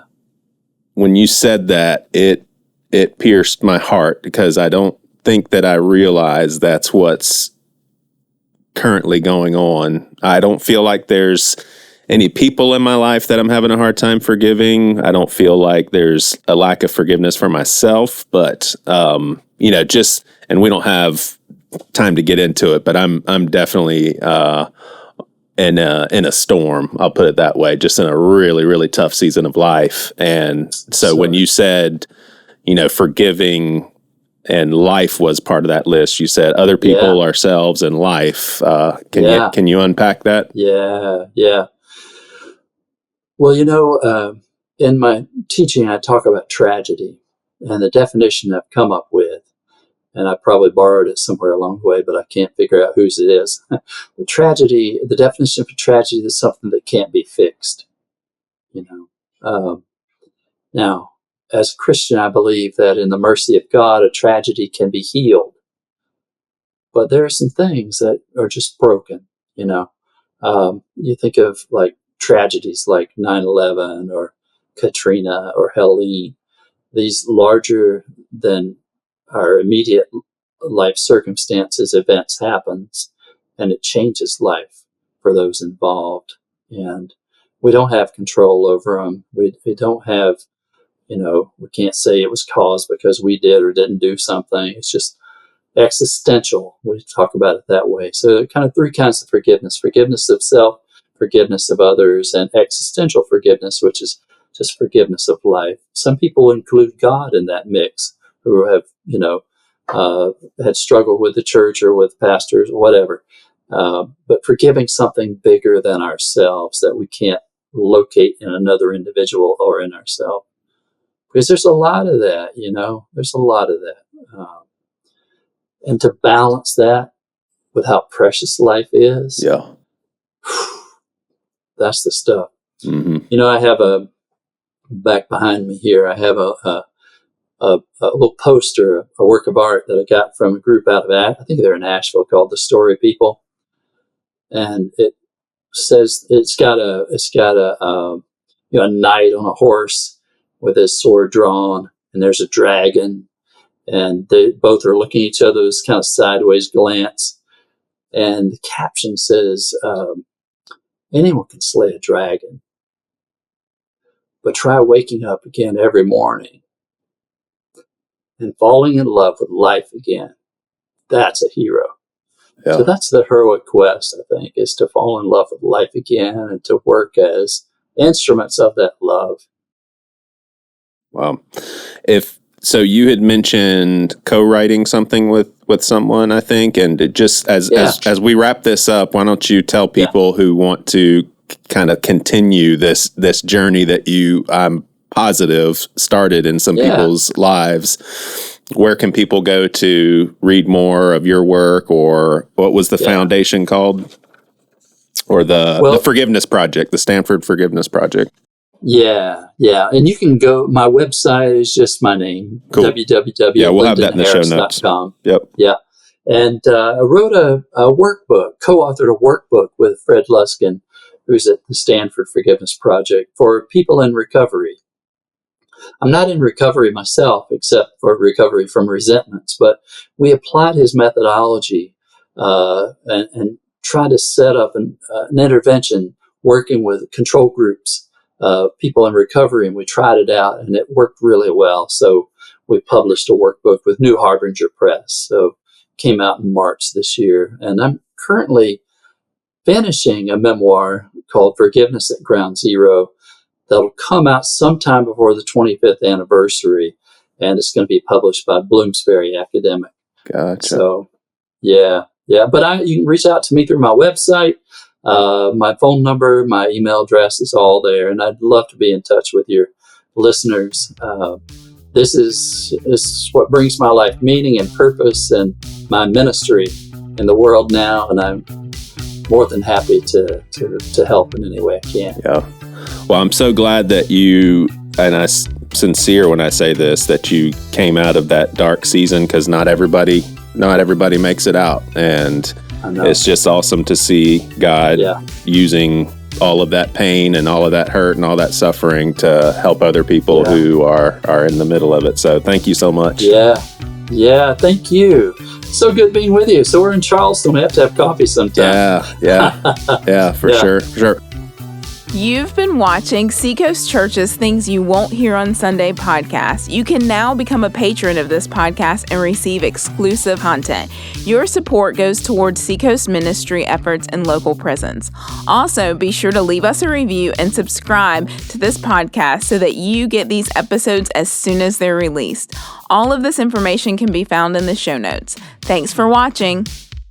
you said that, it pierced my heart, because I don't think that I realize that's what's currently going on. I don't feel like there's any people in my life that I'm having a hard time forgiving. I don't feel like there's a lack of forgiveness for myself, but and we don't have time to get into it, but I'm definitely in a storm. I'll put it that way, just in a really, really tough season of life. And so when you said, forgiving and life was part of that list, you said other people, ourselves, and life. Can you unpack that? Yeah. Well, in my teaching, I talk about tragedy, and the definition I've come up with, and I probably borrowed it somewhere along the way, but I can't figure out whose it is. The definition of a tragedy is something that can't be fixed. Now, as a Christian, I believe that in the mercy of God, a tragedy can be healed. But there are some things that are just broken. You think of like tragedies like 9/11 or Katrina or Helene, these larger than our immediate life circumstances, events happens, and it changes life for those involved. And we don't have control over them. We don't have, we can't say it was caused because we did or didn't do something. It's just existential. We talk about it that way. So there are kind of three kinds of forgiveness: forgiveness of self, forgiveness of others, and existential forgiveness, which is just forgiveness of life. Some people include God in that mix, who have, had struggled with the church or with pastors or whatever. But forgiving something bigger than ourselves that we can't locate in another individual or in ourselves. Because there's a lot of that, there's a lot of that. And to balance that with how precious life is. Yeah. That's the stuff. Mm-hmm. I have back behind me here, I have a little poster, a work of art that I got from a group out of, I think they're in Nashville, called the Story People. And it says, it's got a knight on a horse with his sword drawn, and there's a dragon, and they both are looking at each other with this kind of sideways glance. And the caption says, anyone can slay a dragon, but try waking up again every morning and falling in love with life again. That's a hero. Yeah. So that's the heroic quest, I think, is to fall in love with life again and to work as instruments of that love. Wow. So you had mentioned co-writing something with someone, I think, and it just as we wrap this up, why don't you tell people who want to kind of continue this journey that I'm positive started in some people's lives. Where can people go to read more of your work, or what was the foundation called? Or the Forgiveness Project, the Stanford Forgiveness Project? Yeah. And you can go, my website is just my name, www.lyndonharris.com. Yeah, we'll have that in the show notes. Yep. Yeah. And I wrote a workbook, co-authored a workbook with Fred Luskin, who's at the Stanford Forgiveness Project, for people in recovery. I'm not in recovery myself, except for recovery from resentments, but we applied his methodology and tried to set up an intervention working with control groups, people in recovery, and we tried it out, and it worked really well. So we published a workbook with New Harbinger Press. So came out in March this year, and I'm currently finishing a memoir called Forgiveness at Ground Zero that'll come out sometime before the 25th anniversary, and it's going to be published by Bloomsbury Academic. Gotcha. So, yeah. But you can reach out to me through my website. My phone number, my email address is all there, and I'd love to be in touch with your listeners. This is what brings my life meaning and purpose and my ministry in the world now, and I'm more than happy to help in any way I can. Yeah. Well, I'm so glad that you, and I'm sincere when I say this, that you came out of that dark season, because not everybody makes it out, and it's just awesome to see God using all of that pain and all of that hurt and all that suffering to help other people who are in the middle of it. So thank you so much. Yeah, thank you. So good being with you. So we're in Charleston. We have to have coffee sometime. Yeah, for sure. You've been watching Seacoast Church's Things You Won't Hear on Sunday podcast. You can now become a patron of this podcast and receive exclusive content. Your support goes towards Seacoast ministry efforts and local presence. Also, be sure to leave us a review and subscribe to this podcast so that you get these episodes as soon as they're released. All of this information can be found in the show notes. Thanks for watching.